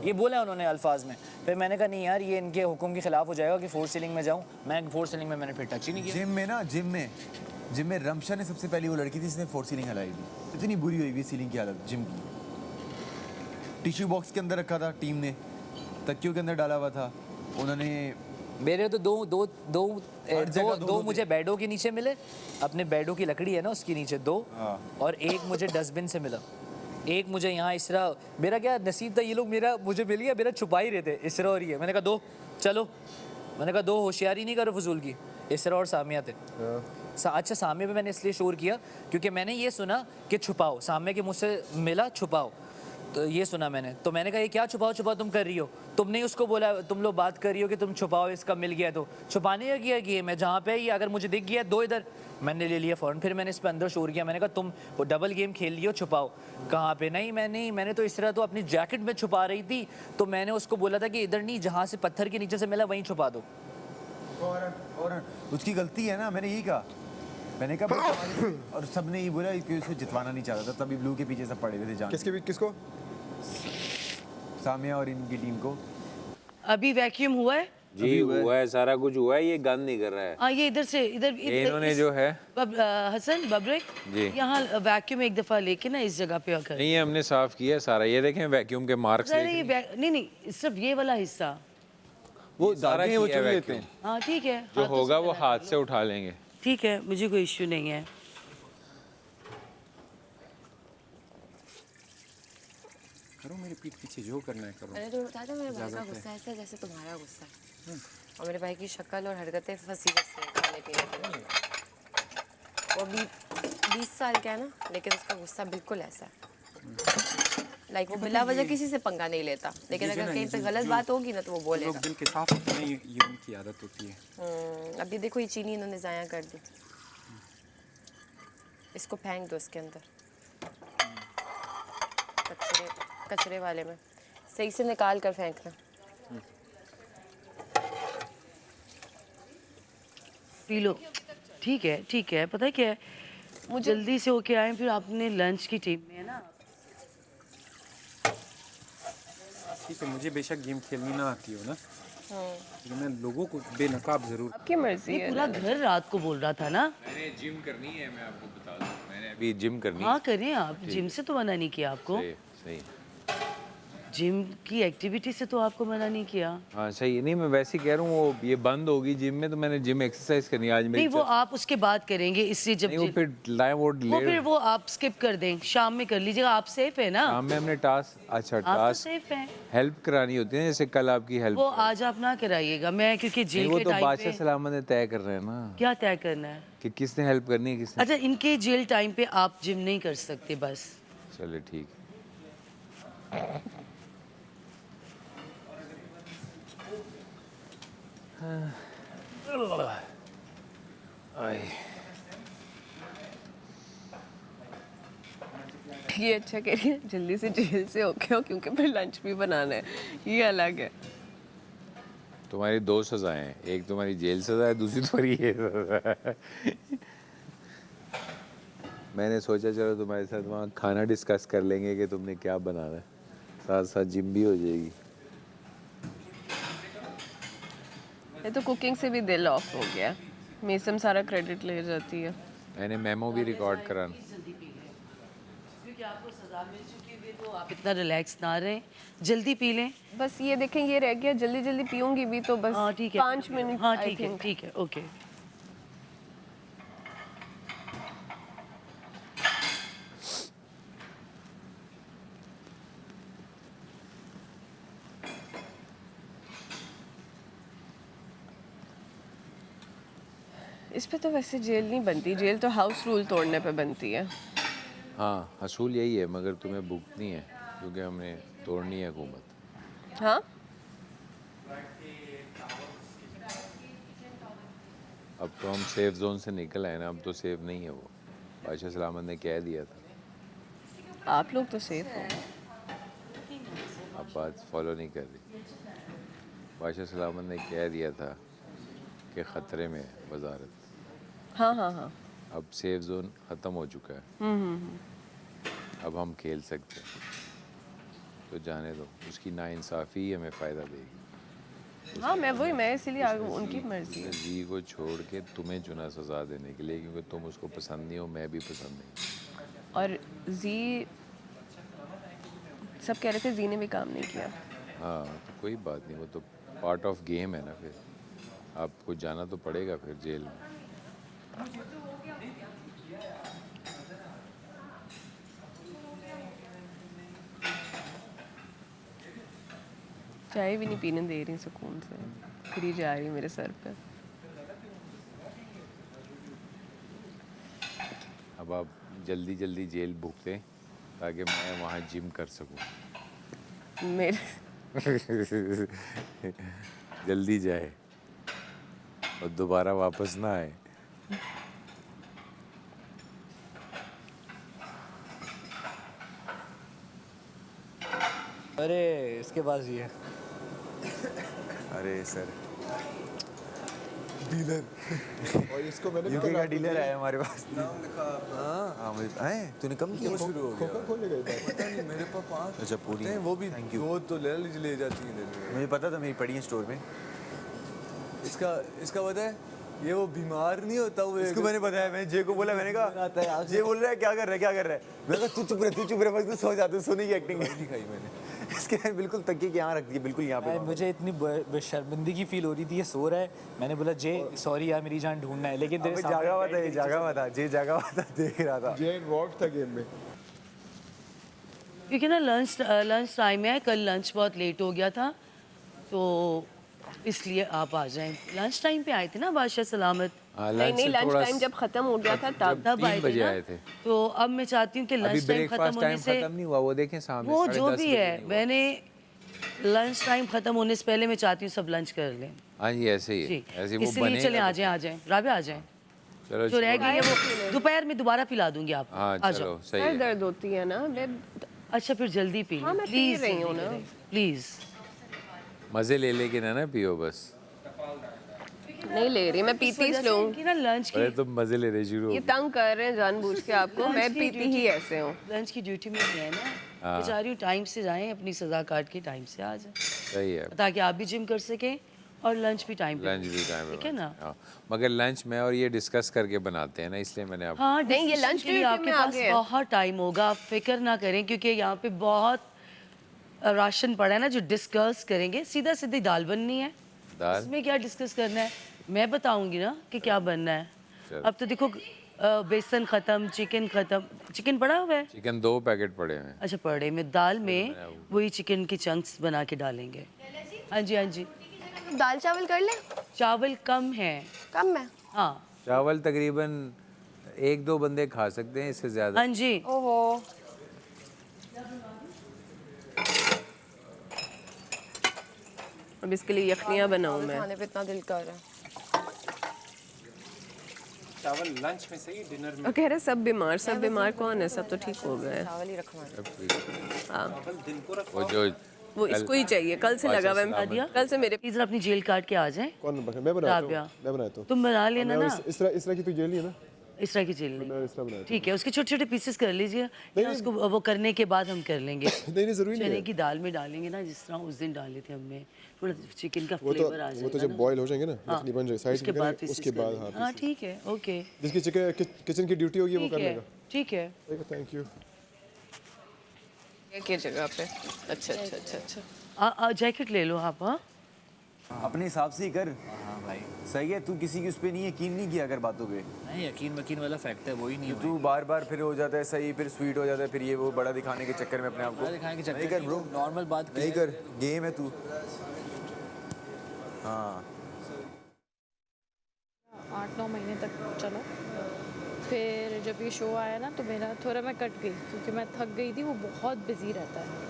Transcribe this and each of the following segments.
ये बोला उन्होंने अल्फाज में। फिर मैंने कहा नहीं यार ये इनके हुक्म के खिलाफ हो जाएगा कि 4 सीलिंग में जाऊँ। मैं 4 सीलिंग में मैंने फिर टच ही नहीं किया। जिम में रमशा ने सबसे पहली वो लड़की थी जिसने 4 सीलिंग हलाई थी। इतनी बुरी हुई हुई सीलिंग की हालत जिम की। टिश्यू बॉक्स के अंदर रखा था टीम ने, तकियों के अंदर डाला हुआ था उन्होंने। मेरे तो हर जगह दो थे। मुझे बेडों के नीचे मिले, अपने बेडों की लकड़ी है ना उसके नीचे 2, हाँ। और एक मुझे डस्टबिन से मिला। एक मुझे यहाँ इसरा, मेरा क्या नसीब था, ये लोग मुझे मिल गया, मेरा छुपा ही रहे थे इसरा और ये। मैंने कहा 2 चलो, मैंने कहा 2 होशियारी नहीं करो फजूल की। इसरा और सामिया थे। अच्छा सामिया पे मैंने इसलिए शोर किया क्योंकि मैंने ये सुना कि छुपाओ, सामिया के मुझसे मिला छुपाओ, तो ये सुना मैंने। तो मैंने कहा ये क्या छुपाओ छुपाओ तुम कर रही हो, तुमने ही उसको बोला, तुम लोग बात कर रही हो कि तुम छुपाओ, इसका मिल गया। तो छुपाने का किया कि मैं जहाँ पे, ये अगर मुझे दिख गया 2 इधर, मैंने ले लिया फ़ौरन। फिर मैंने इस पर अंदर शोर किया, मैंने कहा तुम वो डबल गेम खेल लियो, छुपाओ। कहाँ पे? नहीं मैंने तो इस तरह तो अपनी जैकेट में छुपा रही थी, तो मैंने उसको बोला था कि इधर नहीं, जहाँ से पत्थर के नीचे से मिला वहीं छुपा दो। और उसकी गलती है ना, मैंने यही कहा। मैंने कहा भाई तुम्हारी, और सबने ये बोला कि उसको जितवाना नहीं चाहता था, तभी ब्लू के पीछे सब पड़े हुए थे जान। किसको? सामिया और इनकी टीम को। अभी वैक्यूम हुआ है जी हुआ है, सारा कुछ हुआ है, ये गंद नहीं कर रहा है। हाँ, ये इधर से इधर इन्होंने जो है हसन बबरेक जी, यहाँ वैक्यूम एक दफा लेके ना इस जगह पे आकर, नहीं हमने साफ किया सारा, ये देखें वैक्यूम के मार्क्स। नहीं सिर्फ ये वाला हिस्सा। वो सारा दागे हैं, वो किया चुन है लेते हैं। हाँ ठीक है, जो हाथों होगा से वो करा हाथ है। से उठा लेंगे। ठीक है, मुझे कोई इश्यू नहीं है। करो मेरे पीठ पीछे जो करना है करो। मैंने तो बताया था मेरे भाई का गुस्सा ऐसा है जैसे तुम्हारा गुस्सा है, और मेरे भाई की शक्ल और हरकतें फंसी जैसे हैं खाने पीने के। वो भी 20 साल का है ना, लेकिन उसका गुस्सा बिल्कुल ऐसा है। लाइक वो बिला वजह किसी से पंगा नहीं लेता, लेकिन अगर कहीं पे गलत बात होगी ना तो वो बोलेगा। लोग दिल के साफ होते हैं, ये उनकी आदत होती है। अब ये देखो, ये चीनी इन्होंने ज़ाया कर दी, इसको फेंक दो इसके अंदर कचरे वाले में, सही से निकाल कर फेंकना। P low. ठीक है, पता है क्या है, मुझे जल्दी से होके आए, फिर आपने लंच की टीम में है ना। ठीक है, मुझे बेशक गेम खेलनी ना आती हो ना, लेकिन मैं लोगों को बेनकाब जरूर। आपकी मर्जी है। पूरा घर रात को बोल रहा था ना। मैंने जिम करनी है, मैं आपको बता दूं, मैंने अभी जिम करनी है। हाँ करें आप, जिम से तो मना नहीं किया आपको। सही सही। जिम की एक्टिविटी से तो आपको मना नहीं किया। हाँ सही है, नहीं मैं वैसे ही कह रहा हूँ, वो ये बंद होगी जिम में, तो मैंने जिम एक्सरसाइज करनी है आज मेरी। नहीं वो आप उसके बाद करेंगे, इसलिए जब नहीं, वो फिर लाए वो फिर वो आप स्किप कर दें, शाम में कर लीजिएगा। आप सेफ है ना? शाम में हमने टास्क, अच्छा आप तो टास्क सेफ हैं। हेल्प करानी होती है, जैसे कल आपकी हेल्प। वो आज आप ना कराइएगा, मैं क्योंकि जेल वो के तो टाइम बादशाह पे। सलामत ने तय कर रहे हैं ना क्या तय करना है कि किसने हेल्प करनी है किसने। अच्छा, इनके जेल टाइम पे आप जिम नहीं कर सकते बस। चले ठीक है। ये अच्छा करिए जल्दी से जेल से होके हो, क्योंकि फिर लंच भी बनाना है, ये अलग है। तुम्हारी 2 सजाएं हैं, एक तुम्हारी जेल सजा है, दूसरी तुम्हारी ये सजा है। मैंने सोचा चलो तुम्हारे साथ वहाँ खाना डिस्कस कर लेंगे कि तुमने क्या बनाना है, साथ साथ जिम भी हो जाएगी। ये तो कुकिंग से भी दिल ऑफ हो गया, मेसम सारा क्रेडिट ले जाती है। मैंने मेमो भी रिकॉर्ड कराना। क्योंकि आपको सजा मिल चुकी है तो आप इतना रिलैक्स ना रहें, जल्दी पी लें। बस ये देखें, ये रह गया, जल्दी जल्दी पीऊंगी भी तो बस। हाँ ठीक है, 5 मिनट। हाँ I think। ठीक है ओके। इस पे तो वैसे जेल नहीं बनती, जेल तो हाउस रूल तोड़ने पे बनती है। हाँ असूल यही है, मगर तुम्हें भुगतनी है क्योंकि हमने तोड़नी है हुकूमत। हाँ अब तो हम सेफ जोन से निकल आए ना, अब तो सेफ नहीं है वो, बादशाह सलामत ने कह दिया था। आप लोग तो सेफ हो। अब बात फॉलो नहीं कर रही। बादशाह सलामत ने कह दिया था कि ख़तरे में है वजारत। हाँ हाँ हाँ। अब सेफ जोन ख़त्म हो चुका है, अब हम खेल सकते हैं। तो जाने दो, उसकी नाइंसाफ़ी ही हमें फ़ायदा देगी। हाँ मैं इसीलिए उनकी मर्जी है। उसने जी को छोड़ के तुम्हें चुना सज़ा देने के लिए, क्योंकि तुम उसको पसंद नहीं हो, मैं भी पसंद नहीं। और जी सब कह रहे थे जी ने भी काम नहीं किया। हाँ तो कोई बात नहीं, वो तो पार्ट ऑफ गेम है ना, फिर आपको जाना तो पड़ेगा फिर जेल में। चाय भी नहीं पीने दे रही सुकून से, फिर ही जा रही मेरे सर पे। अब आप जल्दी जल्दी जेल भुगतें ताकि मैं वहाँ जिम कर सकूँ। मेरे जल्दी जाए और दोबारा वापस ना आए। अरे इसके पास ये है। अरे सर, और इसको मैंने यूके का डीलर आया हमारे पास। नाम लिखा हाँ मुझे आए, तूने कम किया शुरू हो खोखा खोलने गए थे। पता नहीं मेरे पास 5 अच्छा पूरी हैं, वो भी थैंक यू। 2 तो ले जाती हैं दिन में। मुझे पता था, मेरी पड़ी है स्टोर में। इसका पता है, ये वो बीमार नहीं होता वो इसको मैंने बताया, मैंने जे को बोला, मैंने कहा जे बोल रहा है क्या कर रहा है क्या कर रहा है, मैंने कहा तू चुप रहे बस, तू सो जा, तू सोने की एक्टिंग नहीं दिखाई मैंने। इसके बिल्कुल तकिए के यहाँ रख दिए, बिल्कुल यहाँ पे। मुझे इतनी शर्मिंदगी फील हो रही थी, ये सो रहा है। मैंने बोला जे सॉरी यार मेरी जान ढूंढना है, लेकिन तेरे सामने जागा हुआ था, ये जागा हुआ था, जे जागा हुआ था, देख रहा था। जे इन्वॉल्व था गेम में। क्योंकि ना लंच टाइम है, कल लंच बहुत लेट हो गया था, तो इसलिए आप आ जाएं। लंच टाइम पे आए थे ना बादशाह सलामत? नहीं लंच टाइम जब खत्म हो गया था तब 3 बजे आए थे। तो अब मैं चाहती हूँ कि अभी लंच टाइम खत्म ब्रेकफास्ट होने टाइम से, खत्म नहीं हुआ, वो देखें सामने वो 10:30 जो भी बजे है, नहीं हुआ। मैंने लंच टाइम खत्म होने से पहले मैं चाहती हूँ सब लंच कर लें। हाँ जी ऐसे ही जी, है, ऐसे ही वो इसलिए बनेगा चले तो- आ जाएं राबिया, आ जाएं। चलो जो रह गई है वो दोपहर में दोबारा पिला दूंगी आप। हाँ आ चलो जाओ। सही सर है। दर्द होती है ना अच्छा फिर जल्दी पी हाँ, मैं पी प्लीज, रही हूँ ना। प्लीज। मज़े ले लेके ना पियो बस। नहीं ले रही, मैं पीती स्लो हूँ। कि ना लंच अरे की तुम मज़े लेने शुरू हो ये गए। तंग कर रहे हैं जानबूझ के आपको, लंच मैं की पीती ड्यूटी- ही ऐसे हूँ। लंच की ड्यूटी में ही है ना, बेचारी हूँ, टाइम से जाएं, अपनी सजा काट के टाइम से आ जाएं, सही है, ताकि आप भी जिम कर सकें और लंच भी टाइम पे लंच भी टाइम पे ठीक है ना? बनाते हैं। हाँ, मगर लंच मैं और ये डिस्कस करके बनाते हैं ना, इसलिए मैंने आप हाँ नहीं, ये decision lunch के लिए duty आपके में आ पास गए हैं। बहुत टाइम होगा, आप फिक्र ना करें, क्योंकि यहाँ पे बहुत राशन पड़ा है ना जो डिस्कस करेंगे। सीधा सीधी दाल बननी है, दाल इसमें क्या डिस्कस करना है, मैं बताऊंगी ना कि क्या बनना है। चलो। अब तो देखो बेसन खत्म, चिकन खत्म, चिकन पड़ा हुआ है। चिकन 2 पैकेट पड़े हुए हैं। अच्छा पड़े में दाल में वही चिकन की चंक्स बना के डालेंगे। हाँ जी हाँ जी, दाल चावल कर ले, चावल कम है। कम है। हाँ चावल तकरीबन 1-2 बंदे खा सकते हैं, इससे ज़्यादा हाँ जी। ओहो अब इसके लिए यखनियाँ बनाऊँ मैं। खाने पे इतना दिल कर रहा है। चावल लंच में सही, डिनर में और कह रहे सब बीमार कौन है, सब तो ठीक हो गए। चावल ही रखवाना। सब ठीक है। चावल दिन को रखो। वो जो वो इसको ही चाहिए, कल से लगा हुआ है, दिया? कल से मेरे प्लीज अपनी जेल काट के आ जाएं। कौन बना? मैं बनाता राबिया। हूँ, मैं बनाता हूँ। तुम बना लेना ना, इस तरह की तो जेल ही है ना, इस तरह की जेल मैं नहीं। इस तरह बनाता ठीक है, उसके छोटे छोटे पीसेस कर लीजिए, या उसको वो करने के बाद हम कर लेंगे। हूँ। नहीं ज़रूरी नहीं चने है। की दाल में डालेंगे ना, जिस तरह उस दिन डाले थे हमने, थोड़ा चिकन का वो फ्लेवर आ तो जाएगा जब ना। बॉईल हो जाएंगे ना, हाँ, यखनी बन जाएगी, साइड उसके में बाद करेंगे, pieces उसके कर बाद लेंगे। हाँ हाँ ठीक है, ओके जिसकी किचन की ड्यूटी होगी वो ठीक कर है, लेगा। ठीक है। Thank you. की जगह पे। अच्छा अच्छा अच्छा अच्छा। जैकेट ले लो आप। हाँ अपने हिसाब से ही कर। हाँ भाई, सही है, तू किसी की उस पर नहीं यकीन नहीं किया अगर बातों पे। नहीं यकीन वाला फैक्ट है, वही नहीं है तू बार बार फिर हो जाता है सही, फिर स्वीट हो जाता है, फिर ये वो बड़ा दिखाने के चक्कर में अपने आप को। भाई। दिखाने के नहीं चक्कर कर ब्रो, नॉर्मल बात नहीं कर, गेम है तू। हाँ 8-9 महीने तक चला। फिर जब ये शो आया ना तो मेरा थोड़ा मैं कट गई, क्योंकि मैं थक गई थी, वो बहुत बिजी रहता है।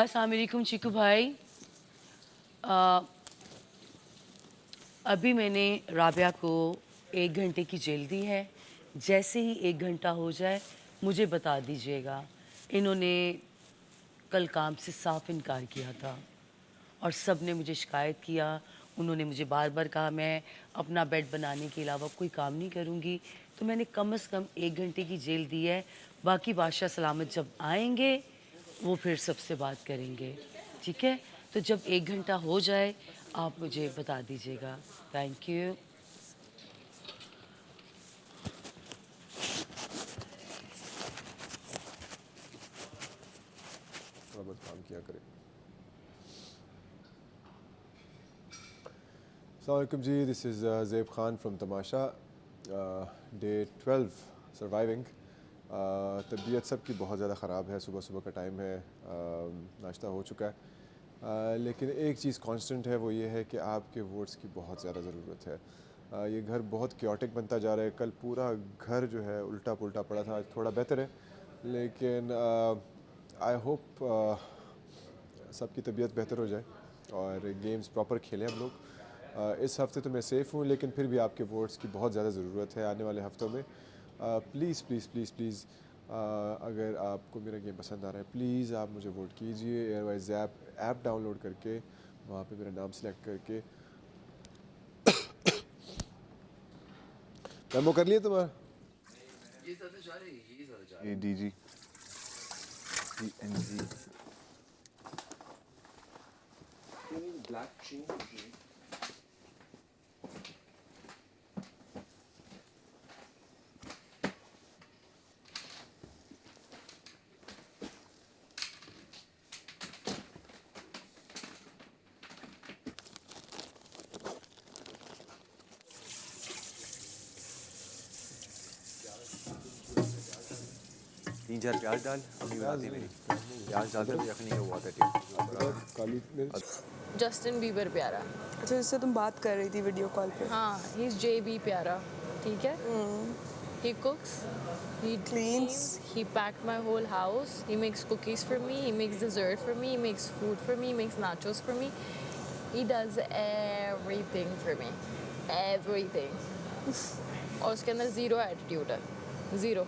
अस्सलाम वालेकुम चीकू भाई। अभी मैंने राबिया को 1 घंटे की जेल दी है। जैसे ही 1 घंटा हो जाए मुझे बता दीजिएगा। इन्होंने कल काम से साफ इनकार किया था और सब ने मुझे शिकायत किया। उन्होंने मुझे बार बार कहा मैं अपना बेड बनाने के अलावा कोई काम नहीं करूँगी। तो मैंने कम से कम 1 घंटे की जेल दी है। बाकी बादशाह सलामत जब आएंगे वो फिर सबसे बात करेंगे, ठीक है? तो जब 1 घंटा हो जाए आप मुझे बता दीजिएगा। Thank you. थोड़ा बहुत काम किया करें। अस्सलाम वालेकुम जी, this is Zeb Khan from Tamasha. Day 12 surviving. तबीयत सबकी बहुत ज़्यादा ख़राब है। सुबह सुबह का टाइम है, नाश्ता हो चुका है, लेकिन एक चीज़ कांस्टेंट है, वो ये है कि आपके वोट्स की बहुत ज़्यादा ज़रूरत है। ये घर बहुत क्योटिक बनता जा रहा है। कल पूरा घर जो है उल्टा पुल्टा पड़ा था, आज थोड़ा बेहतर है, लेकिन आई होप सबकी तबीयत बेहतर हो जाए और गेम्स प्रॉपर खेलें हम लोग। इस हफ़्ते तो मैं सेफ़ हूँ, लेकिन फिर भी आपके वोट्स की बहुत ज़्यादा ज़रूरत है आने वाले हफ़्तों में। प्लीज़ प्लीज़ प्लीज़ प्लीज़ अगर आपको मेरा गेम पसंद आ रहा है, प्लीज़ आप मुझे वोट कीजिए। एयरवाइज ऐप डाउनलोड करके वहाँ पे मेरा नाम सेलेक्ट करके डेमो कर लिए तुम्हारा। ADG CNG तीन चार प्याज डाल, अम्मी बनाती है मेरी। प्याज डालते तो यखनी का वो आता है काली मिर्च। जस्टिन बीबर प्यारा। अच्छा, जिससे तुम बात कर रही थी वीडियो कॉल पे। हाँ, ही इज JB प्यारा, ठीक है? He cooks, he cleans, he packed my whole house, he makes cookies for me, he makes dessert for me, he makes food for me, he makes nachos for me. He does everything for me, everything. और उसके अंदर zero attitude है, zero.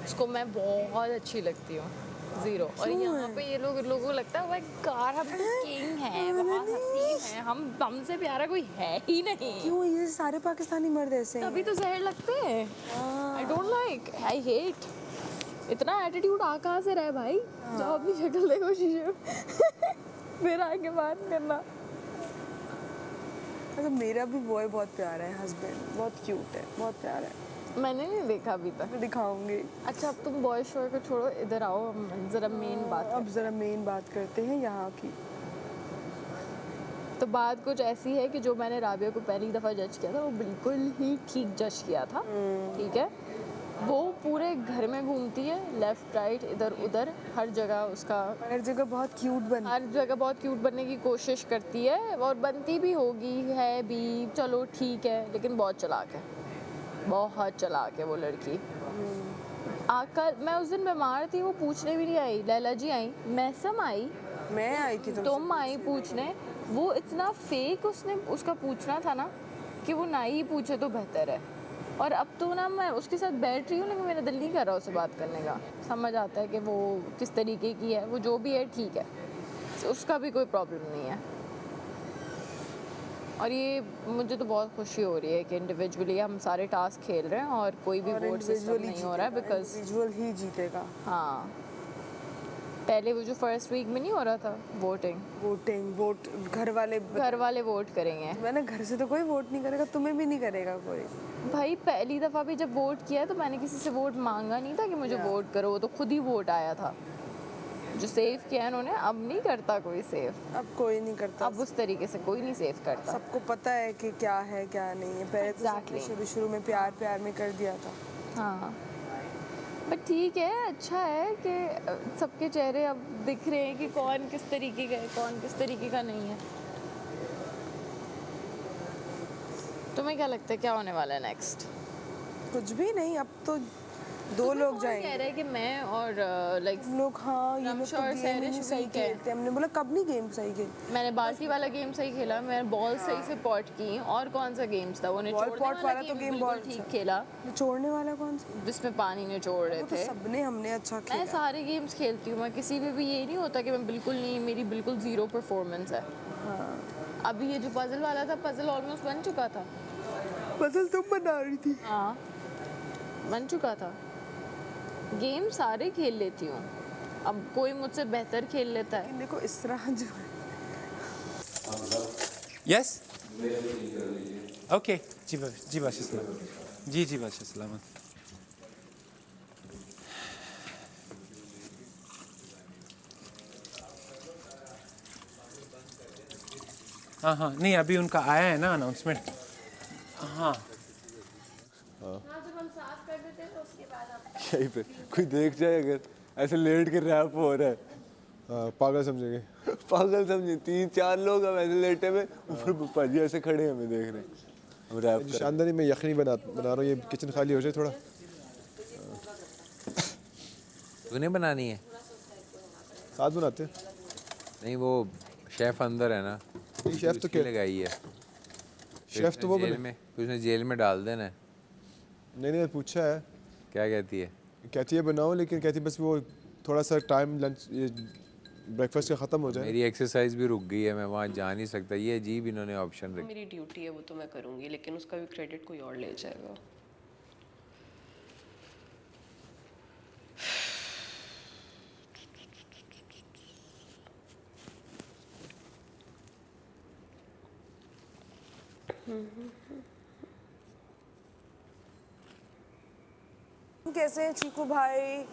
उसको मैं बहुत अच्छी लगती हूँ, ज़ीरो। और यहाँ पे ये लोगों को लगता है भाई कार हम तो किंग हैं, बहुत हसीन हैं, हमसे प्यारा कोई है ही नहीं। क्यों ये सारे पाकिस्तानी मर्द ऐसे हैं? तभी तो जहर लगते हैं। I don't like, I hate. इतना एटीट्यूड आ कहाँ से रहा है भाई? जाओ अपनी शक्ल देखो शीशे में फिर आके बात करना। मतलब मेरा भी बॉय बहुत प्यारा है, हस्बैंड बहुत क्यूट है, बहुत प्यारा है। मैंने नहीं देखा अभी तक। मैं दिखाऊंगी। अच्छा, अब तुम बॉय शो को छोड़ो, इधर आओ, हम जरा मेन बात अब ज़रा मेन बात करते हैं यहाँ की। तो बात कुछ ऐसी है कि जो मैंने राबिया को पहली दफ़ा जज किया था वो बिल्कुल ही ठीक जज किया था, ठीक है? वो पूरे घर में घूमती है, लेफ़्ट राइट इधर उधर, हर जगह उसका, हर जगह बहुत क्यूट बन, हर जगह बहुत क्यूट बनने की कोशिश करती है और बनती भी होगी, है भी, चलो ठीक है, लेकिन बहुत चालाक है, बहुत चालाक है वो लड़की। आकर मैं उस दिन बीमार थी, वो पूछने भी नहीं आई। लैला जी आई, मैसम आई, मैं आई थी तुम आई पूछने। वो इतना फेक उसने उसका पूछना था ना कि वो ना ही पूछे तो बेहतर है। और अब तो ना मैं उसके साथ बैठ रही हूँ, लेकिन मेरा दिल नहीं कर रहा उससे बात करने का। समझ आता है कि वो किस तरीके की है, वो जो भी है ठीक है, उसका भी कोई प्रॉब्लम नहीं है। और ये मुझे तो बहुत खुशी हो रही है कि इंडिविजुअली हम सारे टास्क खेल रहे हैं और कोई भी वोट सिस्टम नहीं हो रहा है, बिकॉज इंडिविजुअल ही जीतेगा। हाँ, पहले वो जो फर्स्ट वीक में नहीं हो रहा था वोट घर वाले वोट करेंगे। मैंने घर से तो कोई वोट नहीं करेगा, तुम्हें भी नहीं करेगा कोई। भाई पहली दफ़ा भी जब वोट किया तो मैंने किसी से वोट मांगा नहीं था कि मुझे वोट करो, वो तो खुद ही वोट आया था। जो सेव किया उन्होंने, अब नहीं करता कोई सेव, अब कोई नहीं करता, अब उस तरीके से कोई नहीं सेव करता। सबको पता है कि क्या है क्या नहीं है। पहले तो शुरू में प्यार में कर दिया था। हाँ, बट ठीक है, अच्छा है कि सबके चेहरे अब दिख रहे हैं कि कौन किस तरीके का है, कौन किस तरीके का नहीं है। तुम्हें क्या लगता है क्या होने वाला है नेक्स्ट? कुछ भी नहीं, अब तो दो लोग कह जाएंगे रहे हैं कि मैं और लाइक हम लोग। हाँ ये लोग रमशा तो और गेम ही सैरिश नहीं सही weak है। खेलते। हमने बोला कब नहीं गेम सही खेल। मैंने बाल्टी वाला गेम सही खेला, मैंने बॉल सही से पॉट की, और कौन सा गेम्स था वो बॉल निचोड़ने पॉट वाला वाला तो गेम गेम बिल्कुल बहुत ठीक अच्छा। खेला, निचोड़ने वाला कौन सा? जिसमें पानी निचोड़ रहे वो तो थे। सबने हमने अच्छा मैं खेला। सारे गेम्स खेलती हूँ, मैं किसी में भी ये नहीं होता कि मैं बिल्कुल नहीं, मेरी बिल्कुल ज़ीरो परफॉर्मेंस है। अभी ये जो पजल वाला था, पजल ऑलमोस्ट बन चुका था। पजल तुम बना रही थी। हाँ बन चुका था। गेम सारे खेल लेती हूँ, अब कोई मुझसे बेहतर खेल लेता है। देखो इस तरह जो यस ओके जी बादशाह सलामत जी बादशाह सलामत। हाँ नहीं अभी उनका आया है ना अनाउंसमेंट। हाँ यहीं पे कोई देख जाए अगर ऐसे लेट के रैप हो रहा है, पागल समझेंगे। पागल समझे 3-4 लोग हम ऐसे लेटे में, ऊपर पाजी ऐसे खड़े हैं हमें देख रहे हैं हम रैप कर। शानदारी में यखनी बना रहा हूँ, ये किचन खाली हो जाए थोड़ा। तूने बनानी है? साथ बनाते हैं। नहीं वो शेफ अंदर है ना, नहीं शेफ तो उसकी क्या, लगाई है। शेफ तो वो जेल बने। में, उसने जेल में डाल देना है। नहीं पूछा है, क्या कहती है? कहती है बनाओ, लेकिन कहती बस वो थोड़ा सा टाइम लंच ब्रेकफास्ट का ख़त्म हो जाए। मेरी एक्सरसाइज भी रुक गई है, मैं वहाँ जा नहीं सकता। ये अजीब इन्होंने ऑप्शन रखा। मेरी ड्यूटी है वो तो मैं करूँगी, लेकिन उसका भी क्रेडिट कोई और ले जाएगा। कैसे हैं चीकू भाई?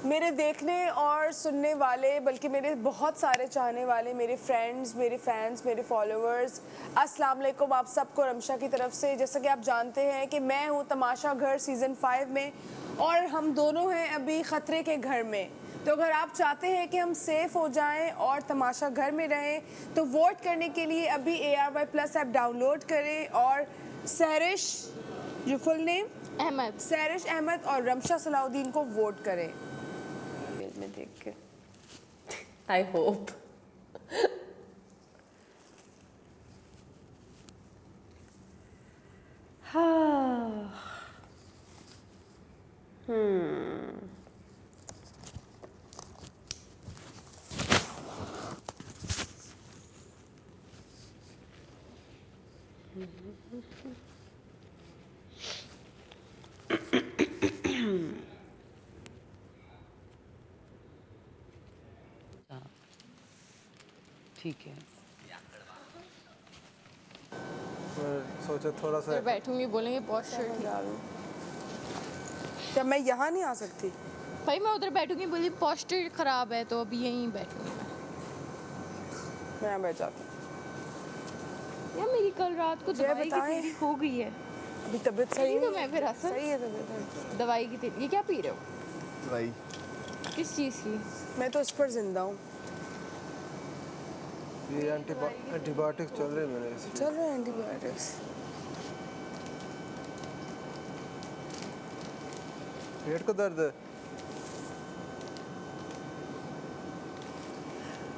मेरे देखने और सुनने वाले, बल्कि मेरे बहुत सारे चाहने वाले, मेरे फ्रेंड्स, मेरे फैंस, मेरे फॉलोअर्स, अस्सलाम वालेकुम आप सबको रमशा की तरफ से। जैसा कि आप जानते हैं कि मैं हूँ तमाशा घर सीज़न 5 में, और हम दोनों हैं अभी ख़तरे के घर में। तो अगर आप चाहते हैं कि हम सेफ़ हो जाएं और तमाशा घर में रहें, तो वोट करने के लिए अभी ARY+ ऐप डाउनलोड करें और सैरिश, जो फुल नेम अहमद, सैरिश अहमद और रमशा सलाउद्दीन को वोट करें। में देख के आई होप हाँ ठीक है। सोचा थोड़ा सा फिर बैठूंगी, बोलेंगे पॉस्चर। क्या मैं यहाँ नहीं आ सकती? भाई मैं उधर बैठूंगी, बोली पॉस्चर खराब है, तो अभी यहीं बैठूंगी मैं। मैं यहाँ बैठ जाती हूँ। यार मेरी कल रात को मुझे दवाई की बताएं। थैली खो गई है। अभी तबीयत सही तो नहीं मैं फिर असर सही है तबीयत। दवाई की थैली। ये क्या पी रहे हो? दवाई किस चीज़ की? मैं तो इस पर जिंदा हूँ। ये एंटीबायोटिक्स चल रहे हैं मेरे इसलिए। चल रहे हैं एंटीबायोटिक्स। पेट को दर्द है।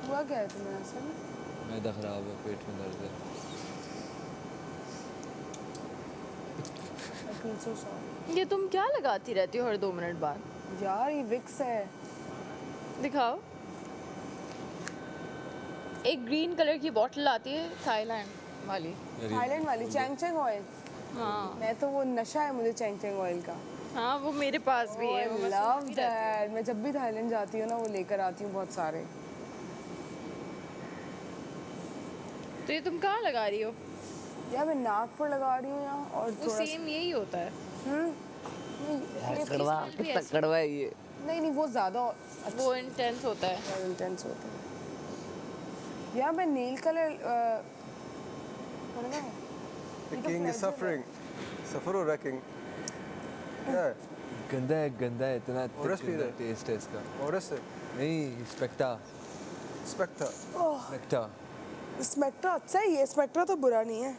हुआ क्या है तुम्हें असल में? मैदा खराब है, पेट में दर्द है। I feel so sorry। ये तुम क्या लगाती रहती हो हर 2 मिनट बाद? यार ये विक्स है। दिखाओ। एक ग्रीन कलर की बोतल आती है थाईलैंड वाली। थाईलैंड वाली चैंगचैंग ऑयल। हाँ मैं तो वो नशा है मुझे चैंगचैंग ऑयल का। हाँ वो मेरे पास भी है। वो मैं लव सूंघती रहती हूँ। दैट। मैं जब भी थाईलैंड जाती हूँ ना वो लेकर आती हूँ बहुत सारे। तो ये तुम कहाँ लगा रही हो? यार मैं नाक पर लगा रही हूँ यहाँ, और वो थोड़ा सेम यही होता है। कड़वा, कितना कड़वा है ये। नहीं वो ज़्यादा वो इंटेंस होता है। इंटेंस होता है। यार मैं नील colour The king is suffering. Suffer or wrecking? क्या है? गंदा है इतना ओरस पी रहे? टेस्ट है इसका। ओरस से? नहीं स्पेक्टा स्पेक्टा। स्पेक्ट्रा अच्छा ही है। स्पेक्ट्रा तो बुरा नहीं है।